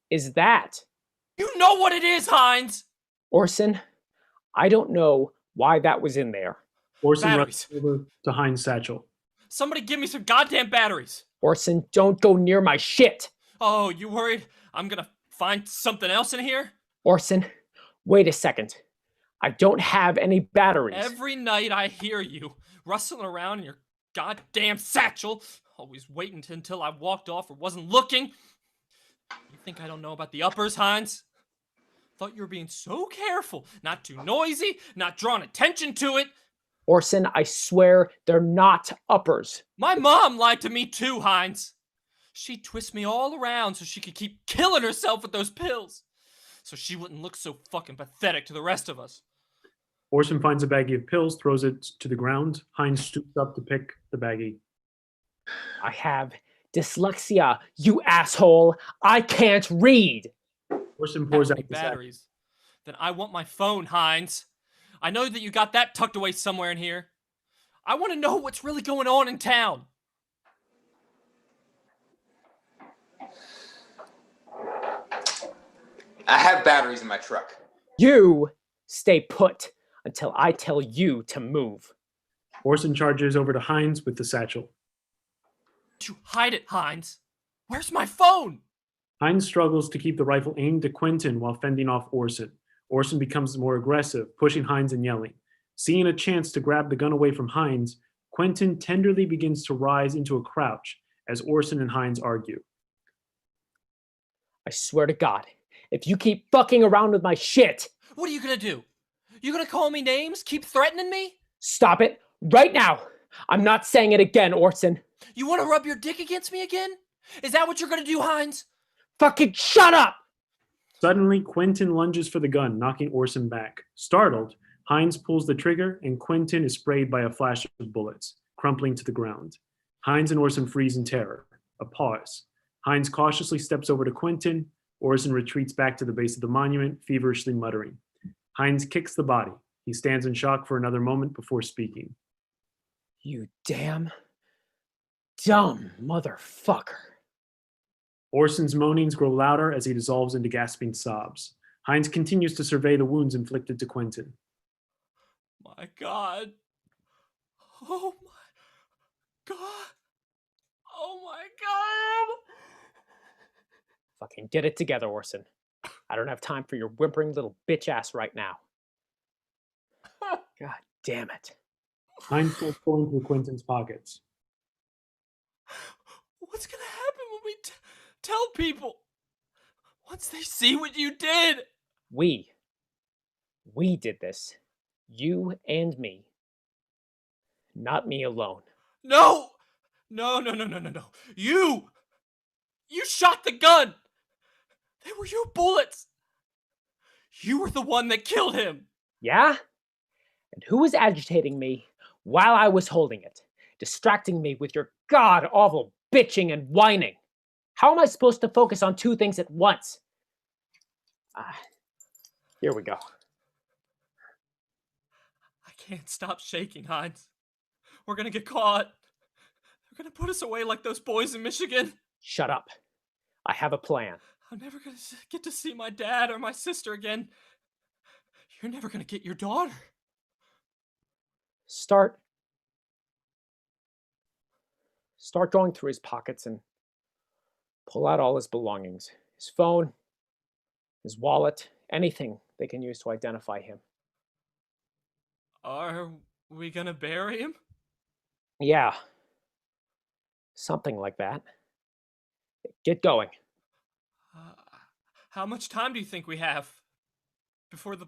is that? You know what it is, Heins! Orson, I don't know why that was in there. Orson Batteries. rushes over to Heinz' satchel. Somebody give me some goddamn batteries. Orson, don't go near my shit. Oh, you worried I'm gonna find something else in here? Orson, wait a second. I don't have any batteries. Every night I hear you rustling around in your goddamn satchel, always waiting until I walked off or wasn't looking. You think I don't know about the uppers, Heins? Thought you were being so careful, not too noisy, not drawing attention to it. Orson, I swear they're not uppers. My mom lied to me too, Heins. She twists me all around so she could keep killing herself with those pills. So she wouldn't look so fucking pathetic to the rest of us. Orson finds a baggie of pills, throws it to the ground. Heinz stoops up to pick the baggie. I have dyslexia, you asshole. I can't read. Orson pours out the Batteries. Then I want my phone, Heins. I know that you got that tucked away somewhere in here. I want to know what's really going on in town. I have batteries in my truck. You stay put until I tell you to move. Orson charges over to Heinz with the satchel. To hide it, Heins. Where's my phone? Heinz struggles to keep the rifle aimed at Quentin while fending off Orson. Orson becomes more aggressive, pushing Heinz and yelling. Seeing a chance to grab the gun away from Heinz, Quentin tenderly begins to rise into a crouch as Orson and Heinz argue. I swear to God, if you keep fucking around with my shit. What are you gonna do? You gonna call me names? Keep threatening me? Stop it right now. I'm not saying it again, Orson. You wanna rub your dick against me again? Is that what you're gonna do, Heins? Fucking shut up! Suddenly, Quentin lunges for the gun, knocking Orson back. Startled, Heinz pulls the trigger and Quentin is sprayed by a flash of bullets, crumpling to the ground. Heinz and Orson freeze in terror. A pause. Heinz cautiously steps over to Quentin. Orson retreats back to the base of the monument, feverishly muttering. Heinz kicks the body. He stands in shock for another moment before speaking. You damn dumb motherfucker. Orson's moanings grow louder as he dissolves into gasping sobs. Heinz continues to survey the wounds inflicted to Quentin. My God. Oh my God. Oh my God. Fucking get it together, Orson. I don't have time for your whimpering little bitch ass right now. God damn it. Heinz starts going through Quentin's pockets. What's gonna happen when we tell people? Once they see what you did? We did this. You and me. Not me alone. No! No. You shot the gun! They were your bullets! You were the one that killed him! Yeah? And who was agitating me while I was holding it? Distracting me with your god-awful bitching and whining. How am I supposed to focus on two things at once? Here we go. I can't stop shaking, Heins. We're gonna get caught. They're gonna put us away like those boys in Michigan. Shut up. I have a plan. I'm never gonna get to see my dad or my sister again. You're never gonna get your daughter. Start going through his pockets and pull out all his belongings. His phone, his wallet, anything they can use to identify him. Are we gonna bury him? Yeah. Something like that. Get going. How much time do you think we have before the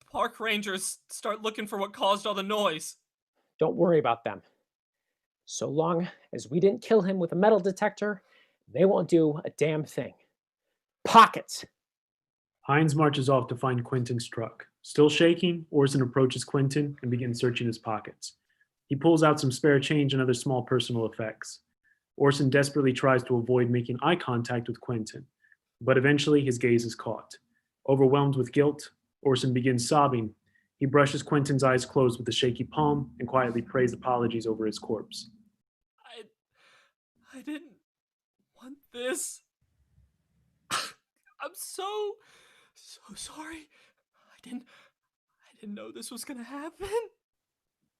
park rangers start looking for what caused all the noise? Don't worry about them. So long as we didn't kill him with a metal detector, they won't do a damn thing. Pockets! Heinz marches off to find Quentin's truck. Still shaking, Orson approaches Quentin and begins searching his pockets. He pulls out some spare change and other small personal effects. Orson desperately tries to avoid making eye contact with Quentin, but eventually his gaze is caught. Overwhelmed with guilt, Orson begins sobbing. He brushes Quentin's eyes closed with a shaky palm and quietly prays apologies over his corpse. didn't want this. I'm so sorry. I didn't know this was gonna happen.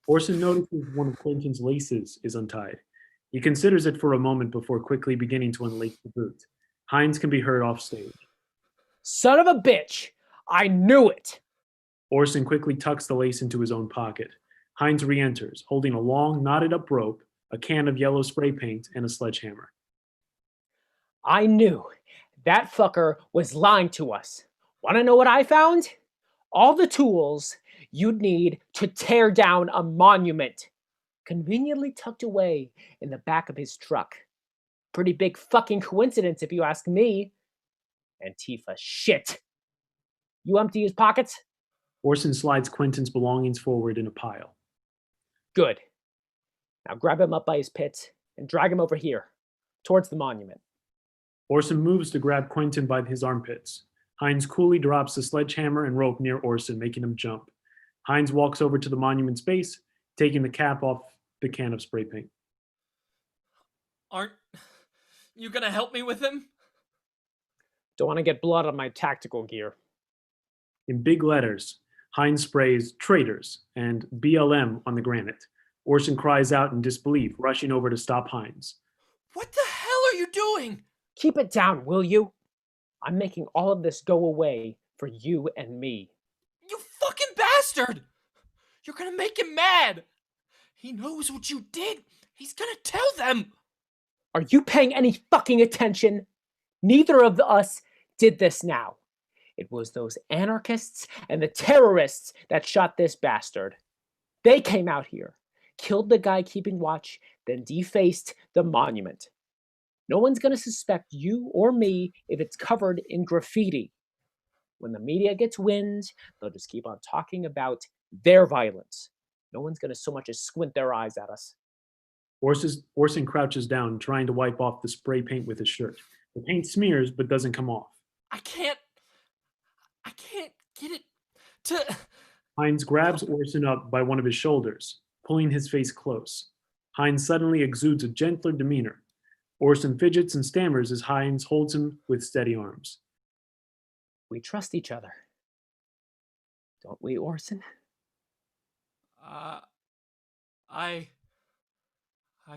Orson notices one of Quentin's laces is untied. He considers it for a moment before quickly beginning to unlace the boot. Heins can be heard off stage. Son of a bitch! I knew it! Orson quickly tucks the lace into his own pocket. Heins re-enters, holding a long, knotted-up rope, a can of yellow spray paint, and a sledgehammer. I knew. That fucker was lying to us. Want to know what I found? All the tools you'd need to tear down a monument. Conveniently tucked away in the back of his truck. Pretty big fucking coincidence if you ask me. Antifa shit. You empty his pockets? Orson slides Quentin's belongings forward in a pile. Good. Now grab him up by his pits and drag him over here, towards the monument. Orson moves to grab Quentin by his armpits. Heins coolly drops the sledgehammer and rope near Orson, making him jump. Heins walks over to the monument's base, taking the cap off the can of spray paint. Aren't you gonna help me with him? Don't want to get blood on my tactical gear. In big letters, Heins sprays traitors and BLM on the granite. Orson cries out in disbelief, rushing over to stop Heins. What the hell are you doing? Keep it down, will you? I'm making all of this go away for you and me. You fucking bastard! You're gonna make him mad! He knows what you did! He's gonna tell them! Are you paying any fucking attention? Neither of us did this now. It was those anarchists and the terrorists that shot this bastard. They came out here, killed the guy keeping watch, then defaced the monument. No one's gonna suspect you or me if it's covered in graffiti. When the media gets wind, they'll just keep on talking about their violence. No one's gonna so much as squint their eyes at us. Orson crouches down, trying to wipe off the spray paint with his shirt. The paint smears, but doesn't come off. I can't get it to... Heins grabs Orson up by one of his shoulders, pulling his face close. Heins suddenly exudes a gentler demeanor. Orson fidgets and stammers as Heins holds him with steady arms. We trust each other. Don't we, Orson? I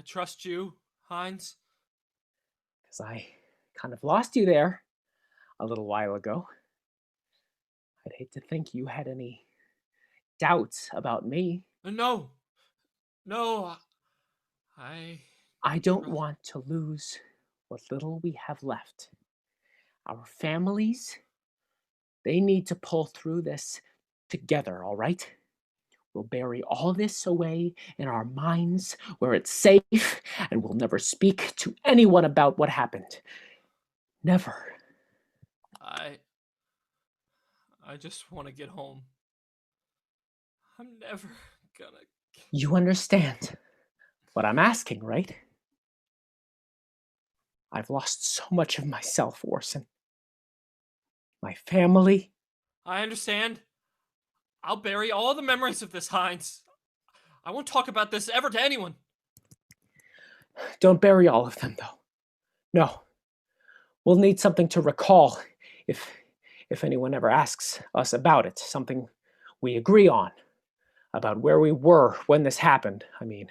trust you, Heins. Because I kind of lost you there a little while ago. I'd hate to think you had any doubts about me. No. I don't want to lose what little we have left. Our families, they need to pull through this together, all right? We'll bury all this away in our minds where it's safe, and we'll never speak to anyone about what happened. Never. I just want to get home. I'm never gonna... You understand what I'm asking, right? I've lost so much of myself, Orson. My family. I understand. I'll bury all the memories of this, Heins. I won't talk about this ever to anyone. Don't bury all of them, though. No. We'll need something to recall if anyone ever asks us about it. Something we agree on. About where we were when this happened, I mean.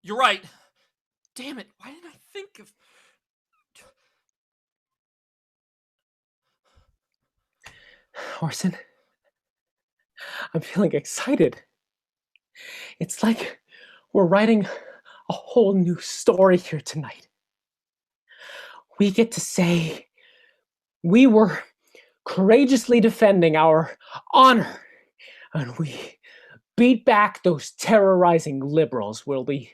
You're right. Damn it, why didn't I think of... Orson, I'm feeling excited. It's like we're writing a whole new story here tonight. We get to say we were courageously defending our honor, and we beat back those terrorizing liberals. We'll be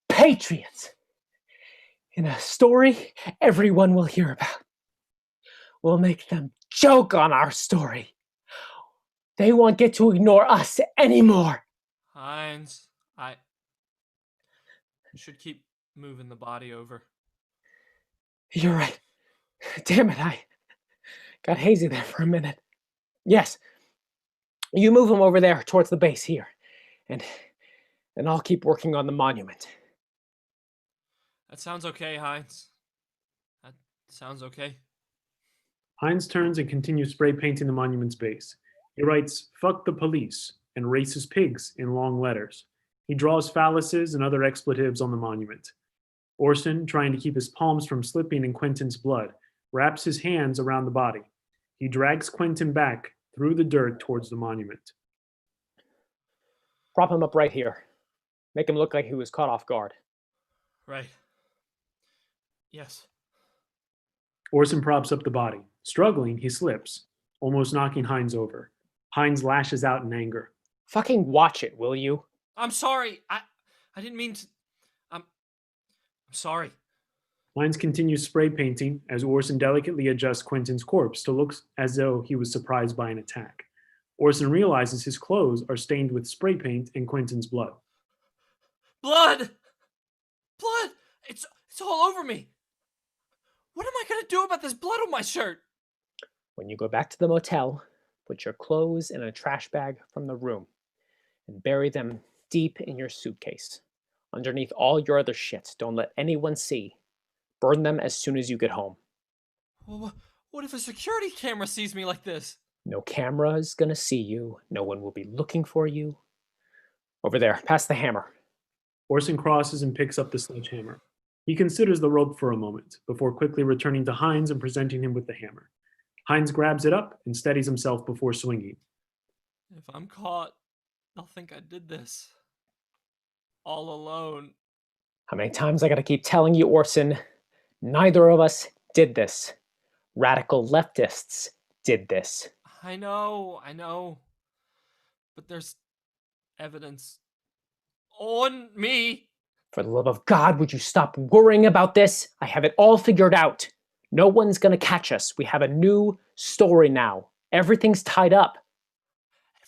patriots in a story everyone will hear about. We'll make them joke on our story. They won't get to ignore us anymore. Heins, I should keep moving the body over. You're right. Damn it, I got hazy there for a minute. Yes. You move him over there towards the base here. And I'll keep working on the monument. That sounds okay, Heins. That sounds okay. Heins turns and continues spray painting the monument's base. He writes, "Fuck the police," and "racist pigs" in long letters. He draws phalluses and other expletives on the monument. Orson, trying to keep his palms from slipping in Quentin's blood, wraps his hands around the body. He drags Quentin back through the dirt towards the monument. Prop him up right here. Make him look like he was caught off guard. Right. Yes. Orson props up the body. Struggling, he slips, almost knocking Heins over. Heins lashes out in anger. Fucking watch it, will you? I'm sorry. I didn't mean to. I'm sorry. Heins continues spray painting as Orson delicately adjusts Quentin's corpse to look as though he was surprised by an attack. Orson realizes his clothes are stained with spray paint and Quentin's blood. Blood! Blood! It's all over me. What am I gonna do about this blood on my shirt? When you go back to the motel, put your clothes in a trash bag from the room and bury them deep in your suitcase, underneath all your other shit. Don't let anyone see. Burn them as soon as you get home. Well, what if a security camera sees me like this? No camera is gonna see you. No one will be looking for you. Over there, pass the hammer. Orson crosses and picks up the sledgehammer. He considers the rope for a moment before quickly returning to Heins and presenting him with the hammer. Heins grabs it up and steadies himself before swinging. If I'm caught, they'll think I did this. All alone. How many times I gotta keep telling you, Orson? Neither of us did this. Radical leftists did this. I know. But there's evidence on me. For the love of God, would you stop worrying about this? I have it all figured out. No one's gonna catch us. We have a new story now. Everything's tied up.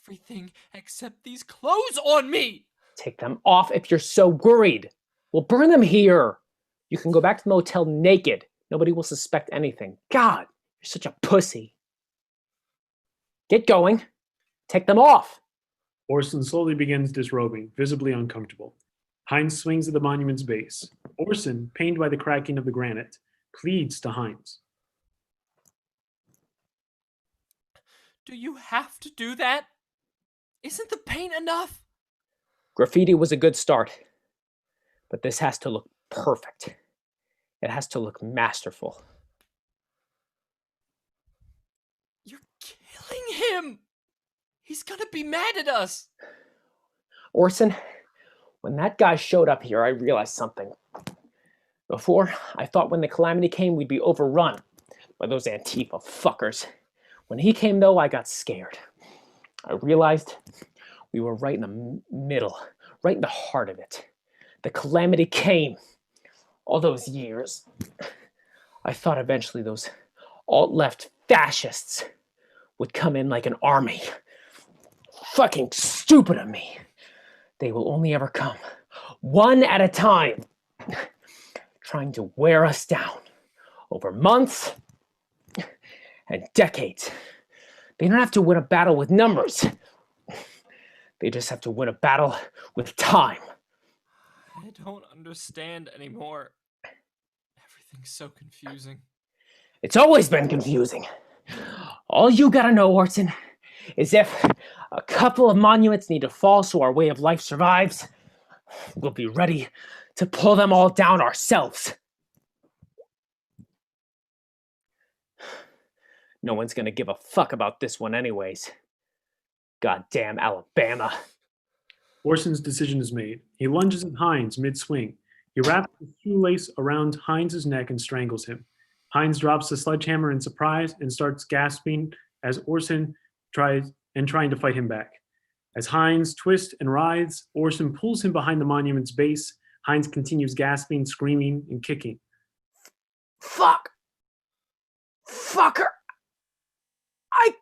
Everything except these clothes on me. Take them off if you're so worried. We'll burn them here. You can go back to the motel naked. Nobody will suspect anything. God, you're such a pussy. Get going. Take them off. Orson slowly begins disrobing, visibly uncomfortable. Heins swings at the monument's base. Orson, pained by the cracking of the granite, pleads to Heins. Do you have to do that? Isn't the paint enough? Graffiti was a good start, but this has to look perfect. It has to look masterful. You're killing him. He's gonna be mad at us. Orson, when that guy showed up here, I realized something. Before, I thought when the calamity came, we'd be overrun by those Antifa fuckers. When he came, though, I got scared. I realized we were right in the middle, right in the heart of it. The calamity came. All those years. I thought eventually those alt-left fascists would come in like an army. Fucking stupid of me. They will only ever come one at a time, trying to wear us down over months and decades. They don't have to win a battle with numbers. They just have to win a battle with time. I don't understand anymore. Everything's so confusing. It's always been confusing. All you gotta know, Orson, is if a couple of monuments need to fall so our way of life survives, we'll be ready to pull them all down ourselves. No one's gonna give a fuck about this one anyways. Goddamn Alabama. Orson's decision is made. He lunges at Heins mid-swing. He wraps his shoelace around Heins' neck and strangles him. Heins drops the sledgehammer in surprise and starts gasping as Orson trying to fight him back. As Heins twists and writhes, Orson pulls him behind the monument's base. Heins continues gasping, screaming, and kicking. Fuck. Fucker. I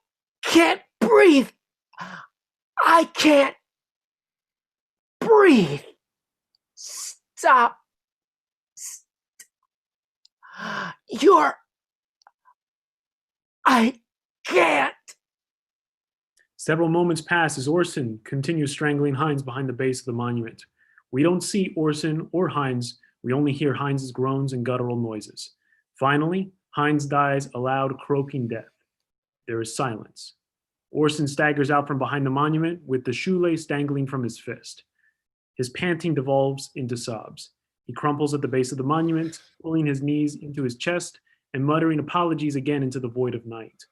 can't breathe. I can't breathe. Stop. I can't. Several moments pass as Orson continues strangling Heins behind the base of the monument. We don't see Orson or Heins We only hear Heinz's groans and guttural noises. Finally, Heins dies a loud, croaking death. There is silence. Orson staggers out from behind the monument with the shoelace dangling from his fist. His panting devolves into sobs. He crumples at the base of the monument, pulling his knees into his chest and muttering apologies again into the void of night.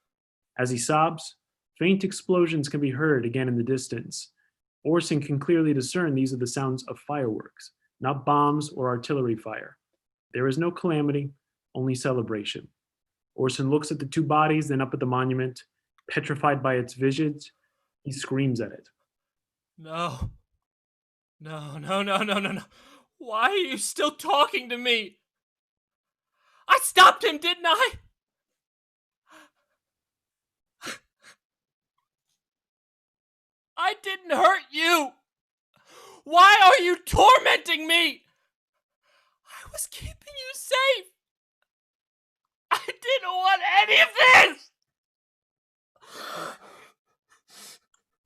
As he sobs, faint explosions can be heard again in the distance. Orson can clearly discern these are the sounds of fireworks, not bombs or artillery fire. There is no calamity, only celebration. Orson looks at the two bodies, then up at the monument. Petrified by its visions, he screams at it. No. No. Why are you still talking to me? I stopped him, didn't I? I didn't hurt you. Why are you tormenting me? I was keeping you safe. I didn't want any of this.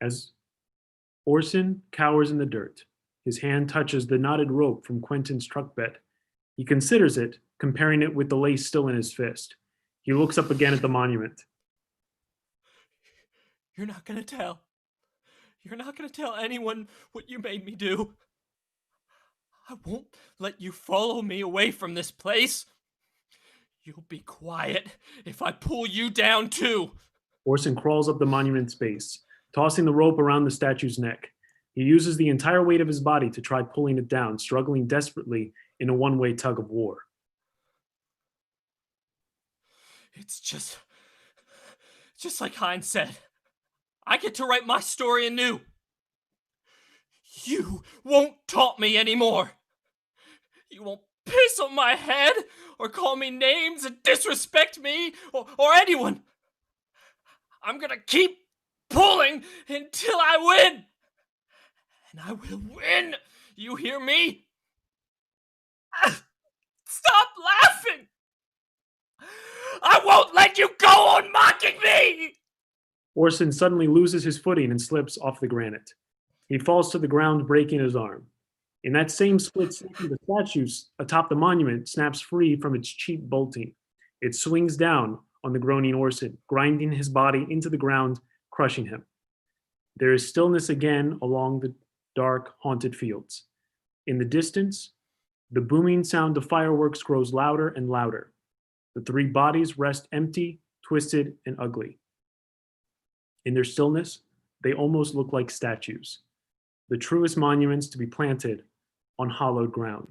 As Orson cowers in the dirt, his hand touches the knotted rope from Quentin's truck bed. He considers it, comparing it with the lace still in his fist. He looks up again at the monument. You're not gonna tell. You're not gonna tell anyone what you made me do. I won't let you follow me away from this place. You'll be quiet if I pull you down too. Orson crawls up the monument's base, tossing the rope around the statue's neck. He uses the entire weight of his body to try pulling it down, struggling desperately in a one-way tug of war. It's just like Heins said. I get to write my story anew. You won't taunt me anymore. You won't piss on my head or call me names and disrespect me or anyone. I'm gonna keep pulling until I win. And I will win. You hear me? Stop laughing. I won't let you go on mocking me. Orson suddenly loses his footing and slips off the granite. He falls to the ground, breaking his arm. In that same split second, the statue atop the monument snaps free from its cheap bolting. It swings down on the groaning Orson, grinding his body into the ground, crushing him. There is stillness again along the dark, haunted fields. In the distance, the booming sound of fireworks grows louder and louder. The three bodies rest empty, twisted, and ugly. In their stillness, they almost look like statues, the truest monuments to be planted on hallowed ground.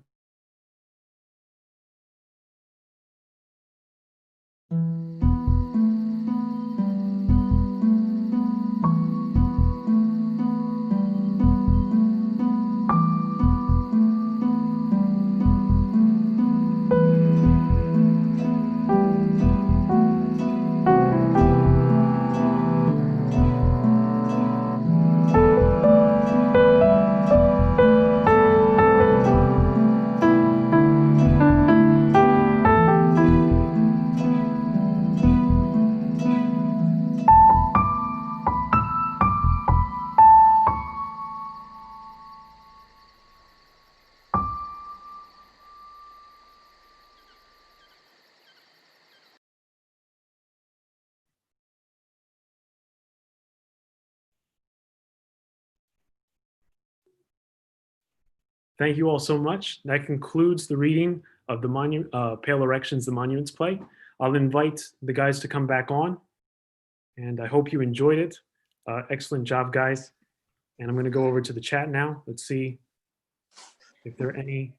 Thank you all so much. That concludes the reading of the Pale Erections, the Monuments play. I'll invite the guys to come back on, and I hope you enjoyed it. Excellent job, guys. And I'm going to go over to the chat now. Let's see if there are any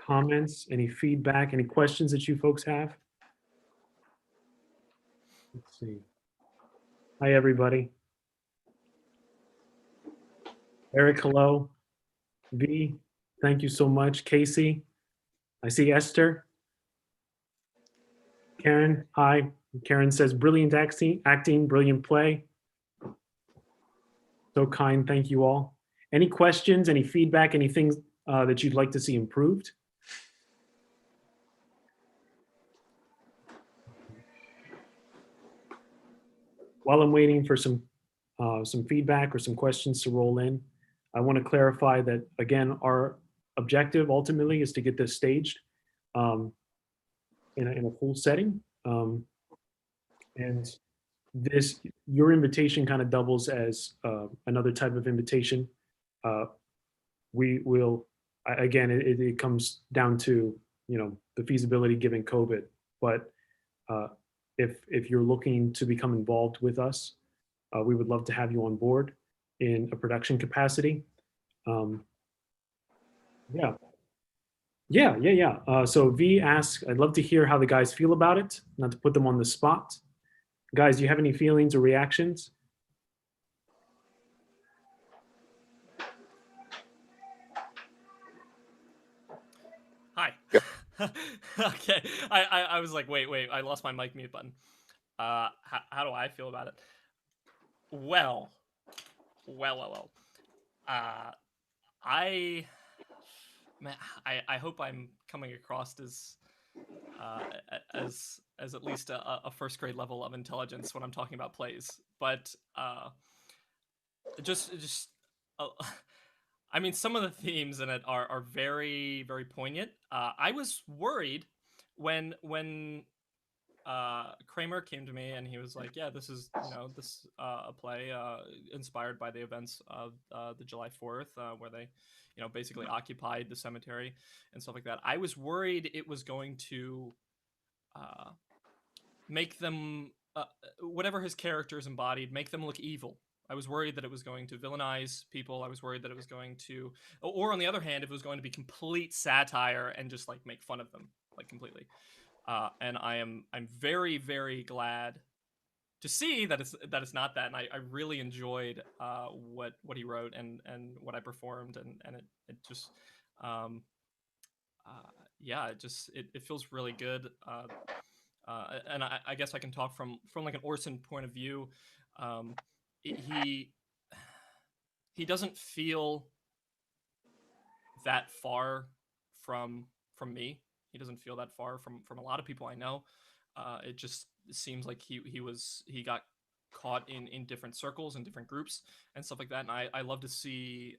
comments, any feedback, any questions that you folks have. Let's see. Hi, everybody. Eric, hello. V, thank you so much. Casey, I see Esther. Karen, hi. Karen says, brilliant acting, brilliant play. So kind, thank you all. Any questions, any feedback, anything that you'd like to see improved? While I'm waiting for some feedback or some questions to roll in, I want to clarify that, again, our objective ultimately is to get this staged in a full setting. And your invitation kind of doubles as another type of invitation. We will, again, it comes down to, the feasibility given COVID, but if you're looking to become involved with us, we would love to have you on board in a production capacity. Yeah. So V asks, I'd love to hear how the guys feel about it, not to put them on the spot. Guys, do you have any feelings or reactions? Hi. Okay. I was like, wait, I lost my mic mute button. How do I feel about it? Well. I hope I'm coming across as at least a first grade level of intelligence when I'm talking about plays, but just I mean, some of the themes in it are very, very poignant. I was worried when Kramer came to me and he was like, "Yeah, this is a play inspired by the events of the July 4th, where they basically occupied the cemetery and stuff like that." I was worried it was going to make them whatever his characters embodied, make them look evil. I was worried that it was going to villainize people. I was worried that it was going to, or on the other hand, if it was going to be complete satire and just like make fun of them like completely. And I'm very, very glad to see that it's not that. And I really enjoyed what he wrote and what I performed, and it just it feels really good. And I guess I can talk from like an Orson point of view. He doesn't feel that far from me. He doesn't feel that far from a lot of people I know. It just seems like he got caught in different circles and different groups and stuff like that. And I love to see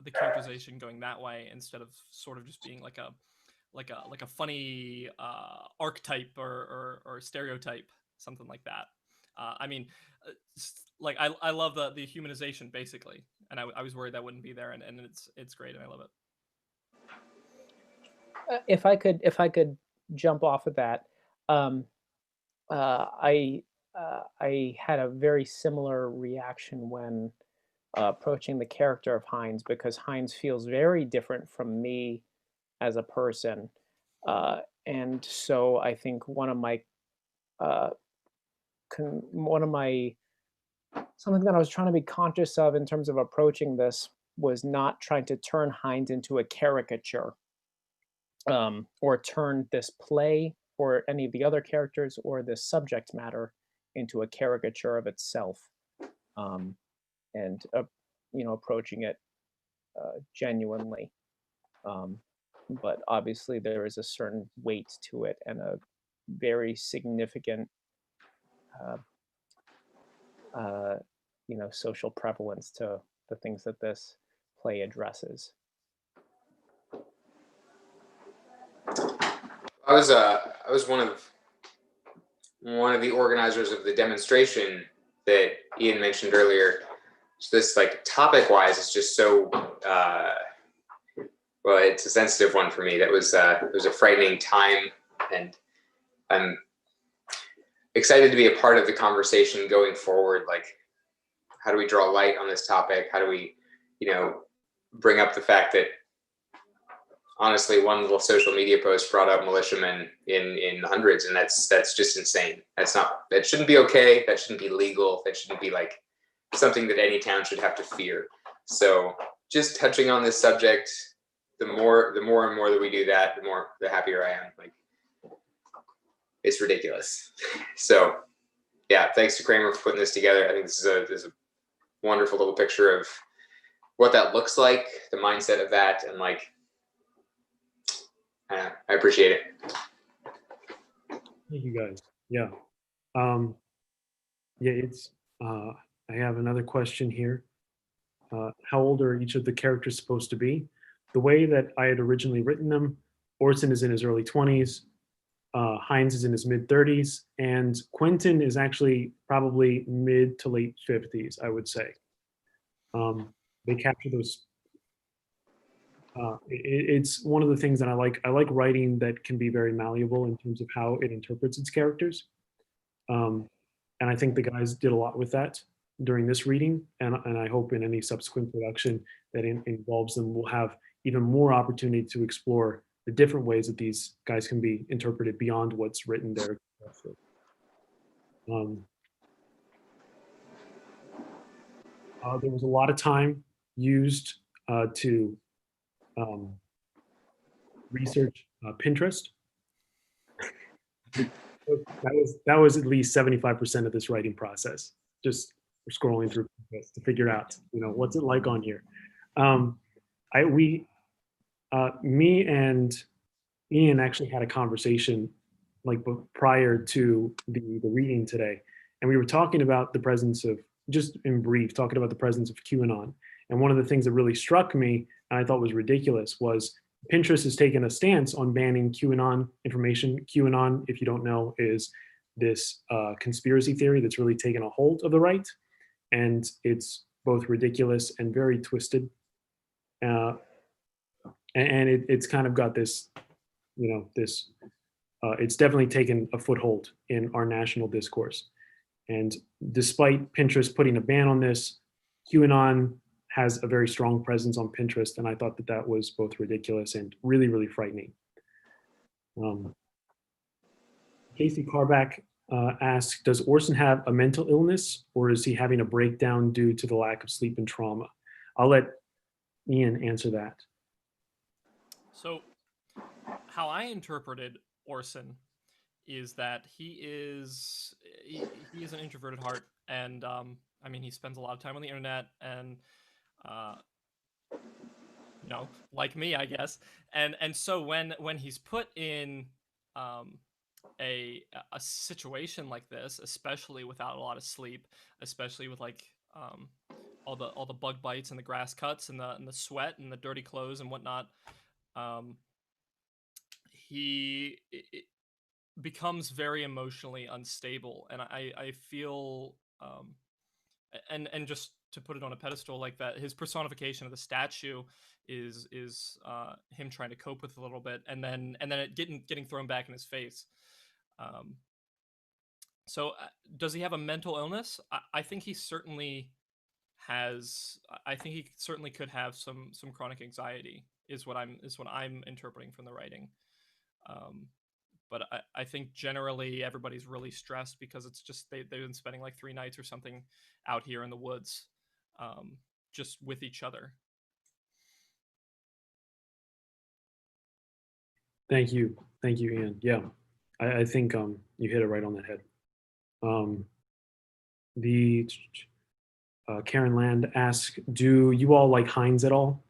the characterization going that way instead of sort of just being like a funny archetype or stereotype, something like that. I mean, like I love the humanization basically, and I was worried that wouldn't be there, and it's great, and I love it. If I could jump off of that, I had a very similar reaction when approaching the character of Heins, because Heins feels very different from me as a person, and so I think one of my something that I was trying to be conscious of in terms of approaching this was not trying to turn Heins into a caricature, or turn this play or any of the other characters or this subject matter into a caricature of itself, and approaching it genuinely. But obviously there is a certain weight to it and a very significant social prevalence to the things that this play addresses. I was one of the organizers of the demonstration that Ian mentioned earlier. So this, like, topic-wise, is just so well, it's a sensitive one for me. That was it was a frightening time, and I'm excited to be a part of the conversation going forward. Like, how do we draw light on this topic? How do we, bring up the fact that, honestly, one little social media post brought up militiamen in hundreds, and that's just insane. That shouldn't be okay. That shouldn't be legal. That shouldn't be like something that any town should have to fear. So just touching on this subject, the more and more that we do that, the happier I am. Like, it's ridiculous. So yeah, thanks to Kramer for putting this together. I think this is a wonderful little picture of what that looks like, the mindset of that, and like, I appreciate it. Thank you guys. Yeah. It's I have another question here. How old are each of the characters supposed to be? the way that I had originally written them, Orson is in his early 20s, Heins is in his mid 30s, and Quentin is actually probably mid to late 50s, I would say. They capture those. It's one of the things that I like. I like writing that can be very malleable in terms of how it interprets its characters. And I think the guys did a lot with that during this reading, and I hope in any subsequent production that involves them, we'll have even more opportunity to explore the different ways that these guys can be interpreted beyond what's written there. There was a lot of time used to research Pinterest. That was at least 75% of this writing process. Just scrolling through Pinterest to figure out, what's it like on here. Me and Ian actually had a conversation like prior to the reading today, and we were talking about the presence of, just in brief, talking about the presence of QAnon. And one of the things that really struck me and I thought was ridiculous was Pinterest has taken a stance on banning QAnon information. QAnon, if you don't know, is this conspiracy theory that's really taken a hold of the right, and it's both ridiculous and very twisted. And it's kind of got this, it's definitely taken a foothold in our national discourse. And despite Pinterest putting a ban on this, QAnon has a very strong presence on Pinterest, and I thought that was both ridiculous and really, really frightening. Casey Carback asks, does Orson have a mental illness, or is he having a breakdown due to the lack of sleep and trauma? I'll let Ian answer that. So how I interpreted Orson is that he is an introverted heart, and he spends a lot of time on the internet, and like me, I guess, and so when he's put in a situation like this, especially without a lot of sleep, especially with all the bug bites and the grass cuts and the sweat and the dirty clothes and whatnot, he becomes very emotionally unstable, and I feel and just to put it on a pedestal like that, his personification of the statue is him trying to cope with a little bit, and then it getting thrown back in his face. So does he have a mental illness? I think he certainly has. I think he certainly could have some chronic anxiety, is what I'm interpreting from the writing. But I think generally everybody's really stressed because it's just they've been spending like 3 nights or something out here in the woods, just with each other. Thank you, Ian. Yeah, I think you hit it right on the head. Karen Land asks, do you all like Heins at all?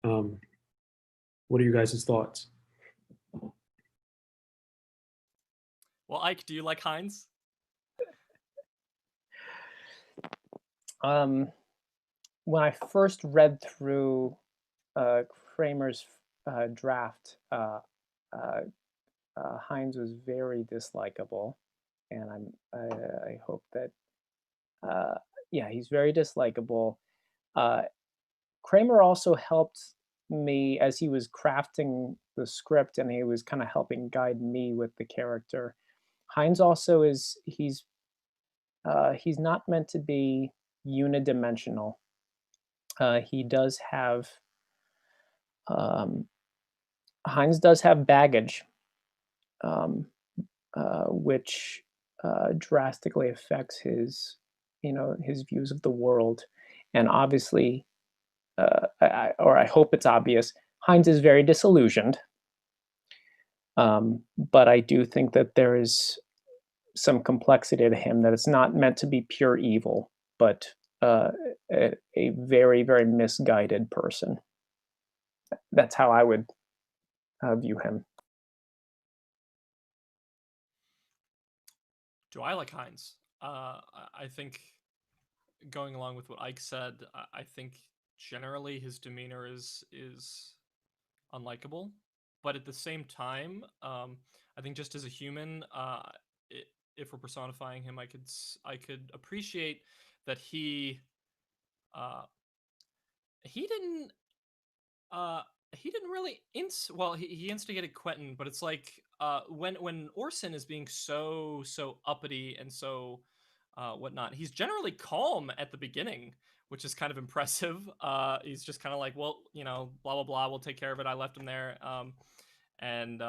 What are you guys' thoughts? Well, Ike, do you like Heins? When I first read through Kramer's draft, Heins was very dislikable, and I hope that he's very dislikable. Kramer also helped me as he was crafting the script, and he was kind of helping guide me with the character. Heins also he's not meant to be unidimensional. He does have Heins does have baggage, which drastically affects his views of the world, and obviously, I hope it's obvious, Heins is very disillusioned. But I do think that there is some complexity to him, that it's not meant to be pure evil, but a very, very misguided person. That's how I would view him. Do I like Heins? I think, going along with what Ike said, I think generally his demeanor is unlikable, but at the same time, I think just as a human, if we're personifying him, I could appreciate that he didn't he didn't really he instigated Quentin, but it's like when Orson is being so uppity and so whatnot, he's generally calm at the beginning, which is kind of impressive. He's just kind of like, well, you know, blah blah blah, we'll take care of it. I left him there, and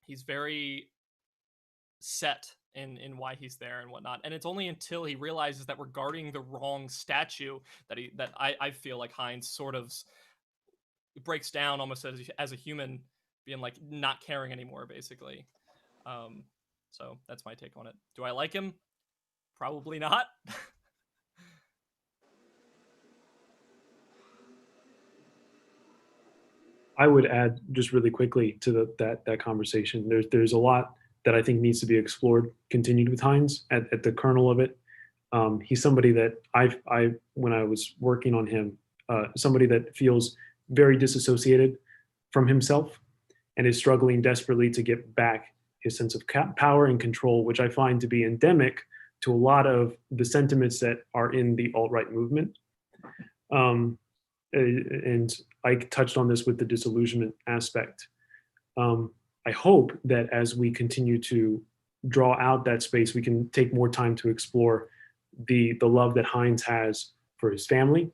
he's very set in why he's there and whatnot. And it's only until he realizes that we're guarding the wrong statue that I feel like Heins sort of breaks down almost as a human, being like not caring anymore, basically. So that's my take on it. Do I like him? Probably not. I would add just really quickly to that conversation. There's a lot that I think needs to be explored, continued with Heins at the kernel of it. He's somebody that I when I was working on him, somebody that feels very disassociated from himself and is struggling desperately to get back his sense of power and control, which I find to be endemic to a lot of the sentiments that are in the alt-right movement. And I touched on this with the disillusionment aspect. I hope that as we continue to draw out that space, we can take more time to explore the love that Heins has for his family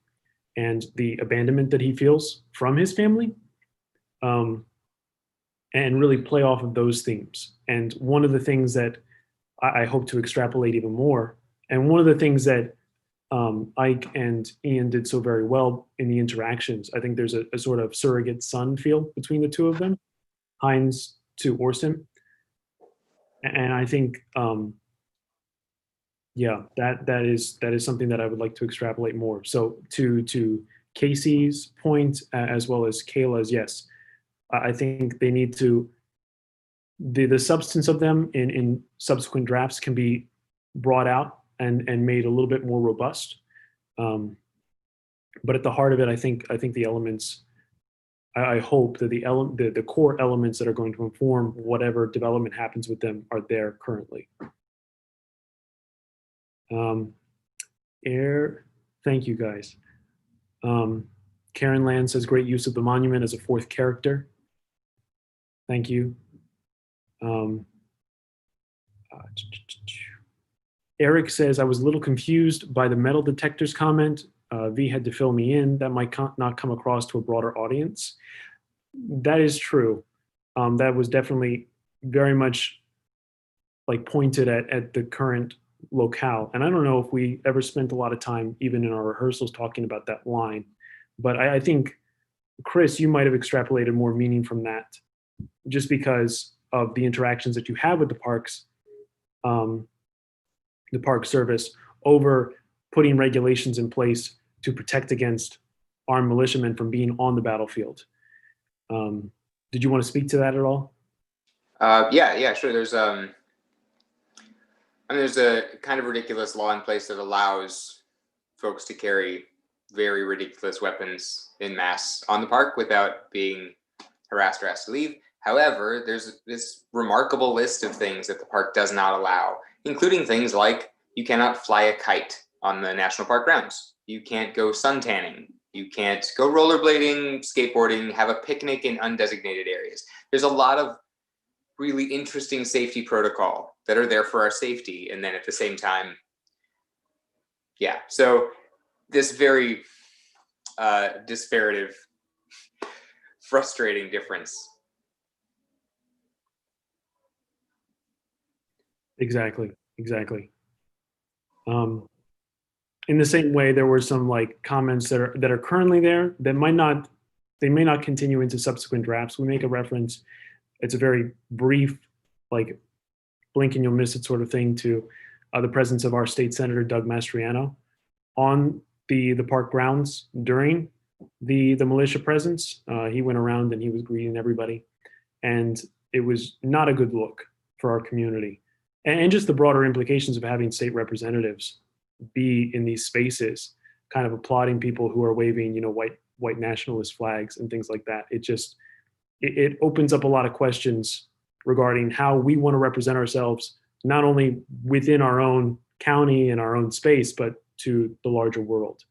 and the abandonment that he feels from his family, and really play off of those themes. And one of the things that I hope to extrapolate even more, and one of the things that Ike and Ian did so very well in the interactions, I think there's a sort of surrogate son feel between the two of them, Heins to Orson. And I think, yeah, that is something that I would like to extrapolate more. So to Casey's point, as well as Kayla's, yes, I think they need to, the substance of them in subsequent drafts can be brought out and made a little bit more robust. But at the heart of it, I think the elements, I hope that the core elements that are going to inform whatever development happens with them are there currently. Thank you guys. Karen Land says great use of the monument as a fourth character. Thank you. Eric says, I was a little confused by the metal detectors comment. V had to fill me in. That might not come across to a broader audience. That is true. That was definitely very much like pointed at the current locale. And I don't know if we ever spent a lot of time, even in our rehearsals, talking about that line. But I think, Chris, you might have extrapolated more meaning from that just because of the interactions that you have with the parks, the Park Service, over putting regulations in place to protect against armed militiamen from being on the battlefield. Did you want to speak to that at all? Yeah, sure. There's a kind of ridiculous law in place that allows folks to carry very ridiculous weapons in mass on the park without being harassed or asked to leave. However, there's this remarkable list of things that the park does not allow, including things like you cannot fly a kite on the national park grounds. You can't go suntanning. You can't go rollerblading, skateboarding, have a picnic in undesignated areas. There's a lot of really interesting safety protocol that are there for our safety. And then at the same time, yeah. So this very disparative, frustrating difference. Exactly. In the same way, there were some like comments that are currently there that may not continue into subsequent drafts. We make a reference. It's a very brief, like blink and you'll miss it sort of thing, to the presence of our state senator Doug Mastriano on the park grounds during the militia presence. He went around and he was greeting everybody, and it was not a good look for our community. And just the broader implications of having state representatives be in these spaces kind of applauding people who are waving, white nationalist flags and things like that. It opens up a lot of questions regarding how we want to represent ourselves, not only within our own county and our own space, but to the larger world.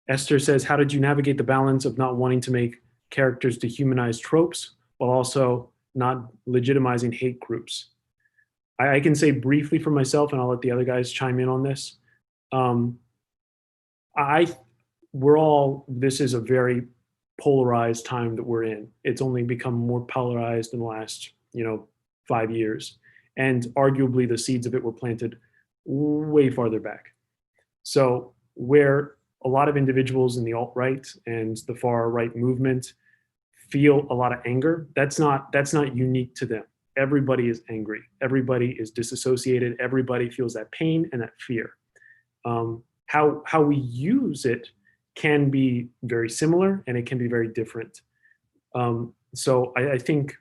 Esther says, how did you navigate the balance of not wanting to make characters dehumanize tropes while also not legitimizing hate groups? I can say briefly for myself, and I'll let the other guys chime in on this. This is a very polarized time that we're in. It's only become more polarized in the last, 5 years. And arguably the seeds of it were planted way farther back. So where a lot of individuals in the alt-right and the far right movement feel a lot of anger, that's not unique to them. Everybody is angry. Everybody is disassociated. Everybody feels that pain and that fear. How we use it can be very similar, and it can be very different. So I think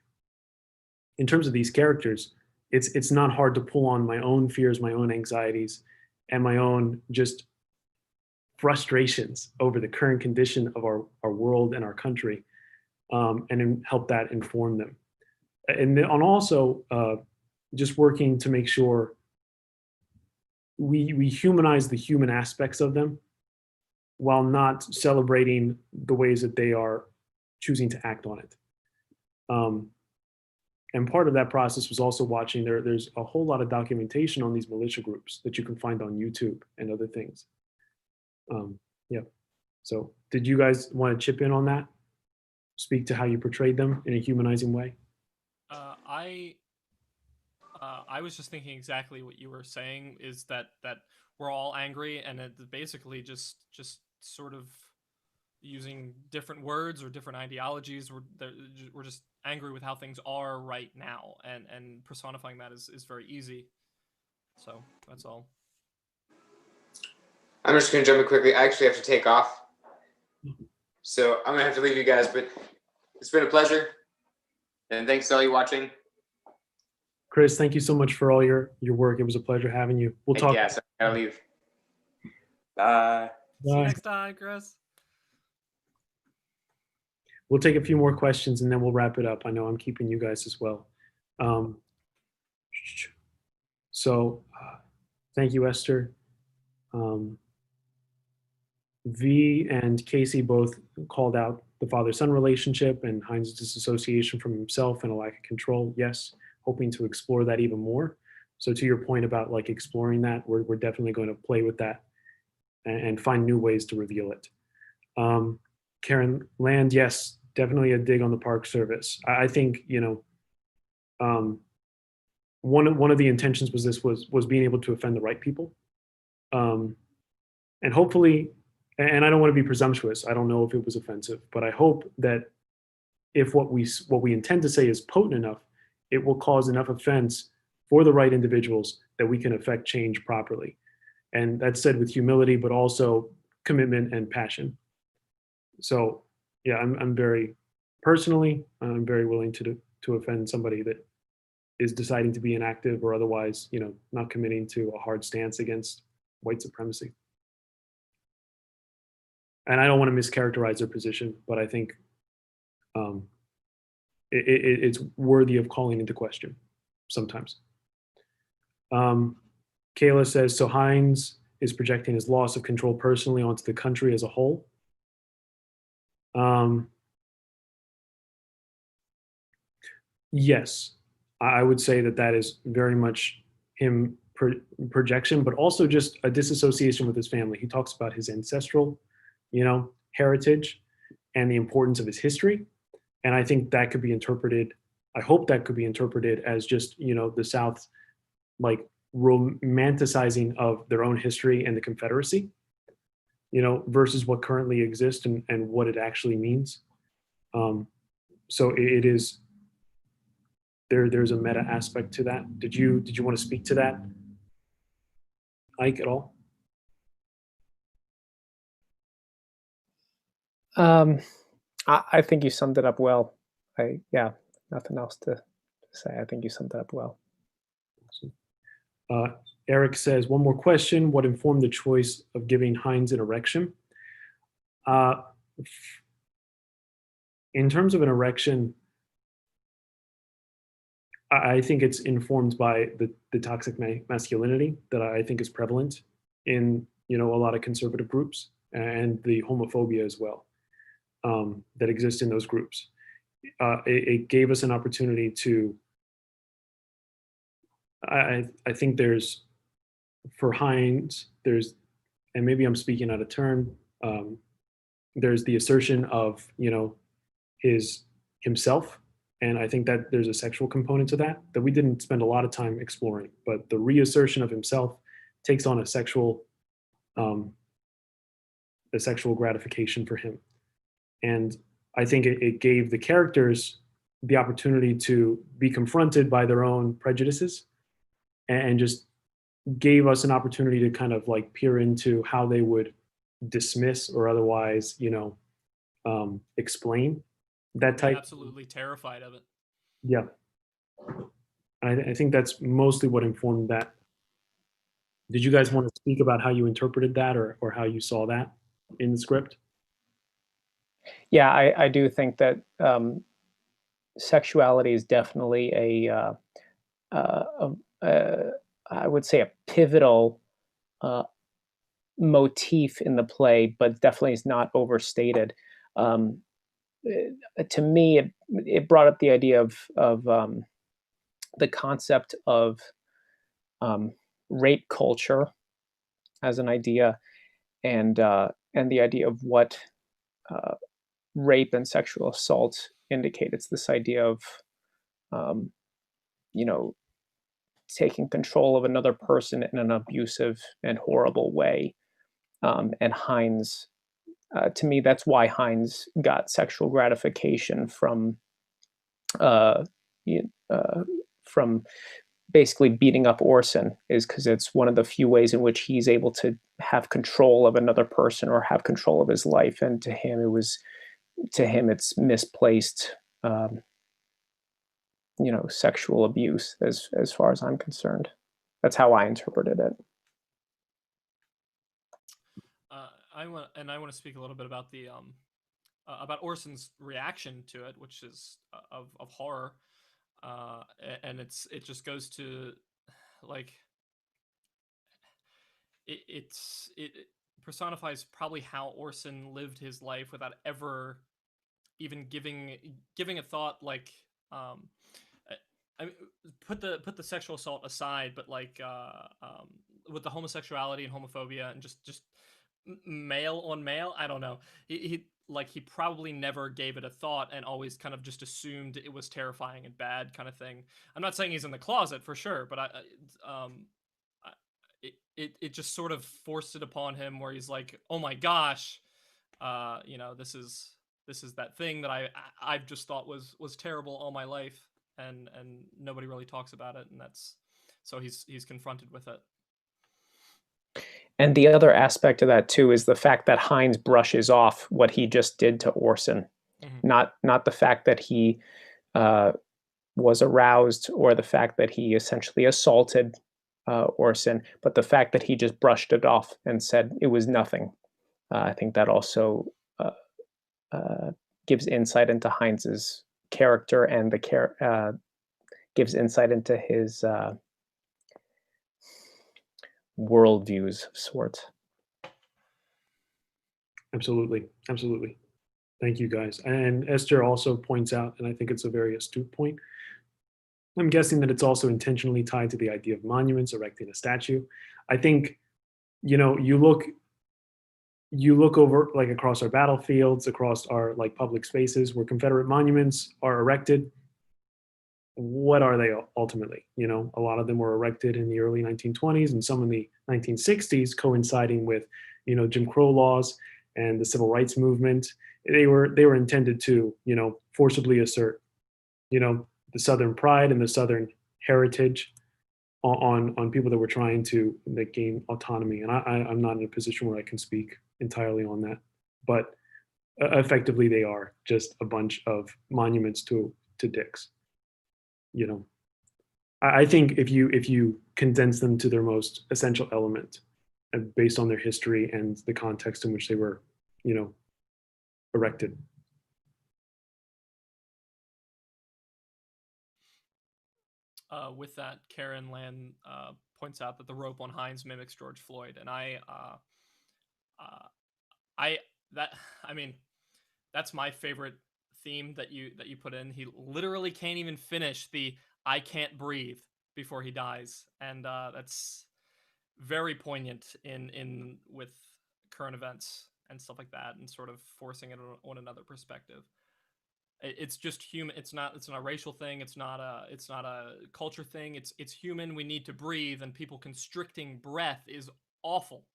in terms of these characters, it's not hard to pull on my own fears, my own anxieties, and my own just frustrations over the current condition of our world and our country, and help that inform them. And then also just working to make sure we humanize the human aspects of them while not celebrating the ways that they are choosing to act on it. And part of that process was also watching, there's a whole lot of documentation on these militia groups that you can find on YouTube and other things. Yeah. So did you guys want to chip in on that? Speak to how you portrayed them in a humanizing way? I was just thinking exactly what you were saying, is that we're all angry, and it's basically just sort of using different words or different ideologies. We're just angry with how things are right now, and personifying that is very easy. So that's all. I'm just going to jump in quickly. I actually have to take off, so I'm going to have to leave you guys, but it's been a pleasure, and thanks to all you watching. Chris, thank you so much for all your work. It was a pleasure having you. We'll talk. Yes, I gotta leave. Bye. See you next time, Chris. We'll take a few more questions and then we'll wrap it up. I know I'm keeping you guys as well. Thank you, Esther. V and Casey both called out the father-son relationship and Heins' disassociation from himself and a lack of control. Yes, hoping to explore that even more. So to your point about like exploring that, we're definitely going to play with that and find new ways to reveal it. Karen Land, yes, definitely a dig on the Park Service. I think, one of the intentions was being able to offend the right people. And hopefully, and I don't want to be presumptuous, I don't know if it was offensive, but I hope that if what we intend to say is potent enough, it will cause enough offense for the right individuals that we can affect change properly. And that's said with humility, but also commitment and passion. So yeah, I'm very willing to offend somebody that is deciding to be inactive or otherwise, not committing to a hard stance against white supremacy. And I don't want to mischaracterize their position, but I think it's worthy of calling into question sometimes. Kayla says, so Heins is projecting his loss of control personally onto the country as a whole. Yes, I would say that is very much him projection, but also just a disassociation with his family. He talks about his ancestral, heritage and the importance of his history. And I think that could be interpreted, I hope that could be interpreted as just, the South's like romanticizing of their own history and the Confederacy, versus what currently exists and what it actually means. So it is, there's a meta aspect to that. Did you want to speak to that, Ike, at all? I think you summed it up well. Nothing else to say. I think you summed it up well. Uh, Eric says, one more question. What informed the choice of giving Heins an erection? Uh, in terms of an erection, I think it's informed by the toxic masculinity that I think is prevalent in, a lot of conservative groups, and the homophobia as well, that exists in those groups. It gave us an opportunity to, I think for Heins, and maybe I'm speaking out of turn, there's the assertion of, himself. And I think that there's a sexual component to that we didn't spend a lot of time exploring, but the reassertion of himself takes on a sexual gratification for him. And I think it gave the characters the opportunity to be confronted by their own prejudices, and just gave us an opportunity to kind of like peer into how they would dismiss or otherwise, explain that type. Absolutely terrified of it. Yeah. I think that's mostly what informed that. Did you guys want to speak about how you interpreted that, or how you saw that in the script? Yeah, I do think that sexuality is definitely I would say a pivotal motif in the play, but definitely is not overstated. To me, it brought up the idea of the concept of rape culture as an idea, and the idea of what rape and sexual assault indicate. It's this idea of you know taking control of another person in an abusive and horrible way. And Heins, to me, that's why Heins got sexual gratification from from basically beating up Orson, is because it's one of the few ways in which he's able to have control of another person or have control of his life. And to him, it's misplaced, sexual abuse, as far as I'm concerned. That's how I interpreted it. I want to speak a little bit about the about Orson's reaction to it, which is of horror, and it just goes to like it personifies probably how Orson lived his life without ever even giving a thought. Like I mean, put the sexual assault aside, but like with the homosexuality and homophobia and just male on male, I don't know. He probably never gave it a thought and always kind of just assumed it was terrifying and bad kind of thing. I'm not saying he's in the closet for sure, but it just sort of forced it upon him where he's like, oh my gosh, this is that thing that I've just thought was terrible all my life, and nobody really talks about it, and so he's confronted with it. And the other aspect of that too is the fact that Heins brushes off what he just did to Orson, not the fact that he was aroused, or the fact that he essentially assaulted Orson, but the fact that he just brushed it off and said it was nothing. I think that also gives insight into Heins's character, and gives insight into his worldviews of sorts. Absolutely. Thank you, guys. And Esther also points out, and I think it's a very astute point, I'm guessing that it's also intentionally tied to the idea of monuments, erecting a statue. I think, you look over like across our battlefields, across our like public spaces where Confederate monuments are erected. What are they ultimately? A lot of them were erected in the early 1920s and some in the 1960s, coinciding with, Jim Crow laws and the civil rights movement. They were intended to, forcibly assert, the Southern pride and the Southern heritage on people that were trying to gain autonomy. And I'm not in a position where I can speak entirely on that, but effectively they are just a bunch of monuments to dicks. I think if you condense them to their most essential element, based on their history and the context in which they were, erected. With that, Karen Land points out that the rope on Heins mimics George Floyd, and I mean, that's my favorite theme that you put in. He literally can't even finish the "I can't breathe" before he dies, and that's very poignant in with current events and stuff like that, and sort of forcing it on another perspective. It's just human. It's not a racial thing. It's not a culture thing. It's human. We need to breathe, and people constricting breath is awful.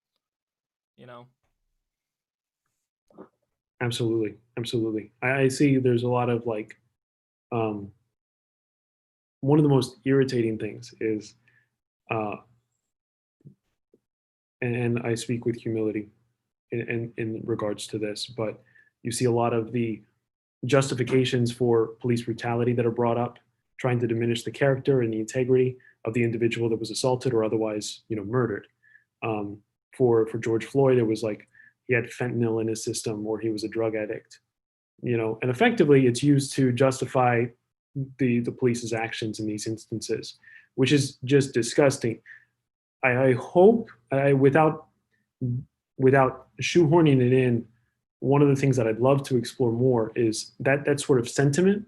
Absolutely. Absolutely. I see there's a lot of like, one of the most irritating things is, and I speak with humility in regards to this, but you see a lot of the justifications for police brutality that are brought up, trying to diminish the character and the integrity of the individual that was assaulted or otherwise, murdered. For George Floyd, it was like he had fentanyl in his system or he was a drug addict, and effectively it's used to justify the police's actions in these instances, which is just disgusting. I hope, without shoehorning it in, one of the things that I'd love to explore more is that sort of sentiment,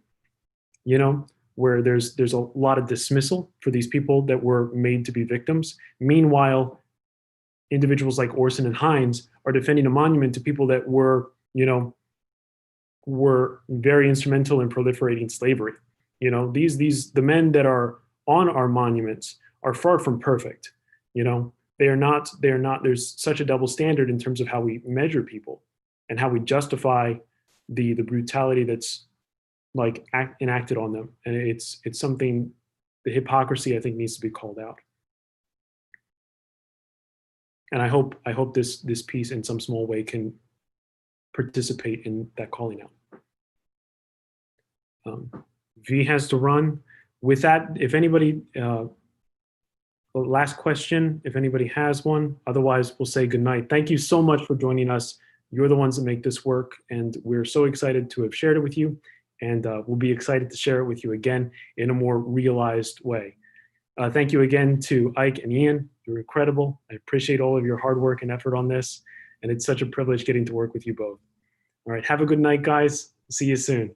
where there's a lot of dismissal for these people that were made to be victims. Meanwhile, individuals like Orson and Heins are defending a monument to people that were very instrumental in proliferating slavery. The men that are on our monuments are far from perfect. They are not, there's such a double standard in terms of how we measure people and how we justify the brutality that's like enacted on them. And it's something, the hypocrisy I think needs to be called out. And I hope this piece in some small way can participate in that calling out. V has to run. With that, if anybody, last question, if anybody has one, otherwise we'll say goodnight. Thank you so much for joining us. You're the ones that make this work, and we're so excited to have shared it with you, and we'll be excited to share it with you again in a more realized way. Thank you again to Ike and Ian. You're incredible. I appreciate all of your hard work and effort on this, and it's such a privilege getting to work with you both. All right, have a good night, guys. See you soon.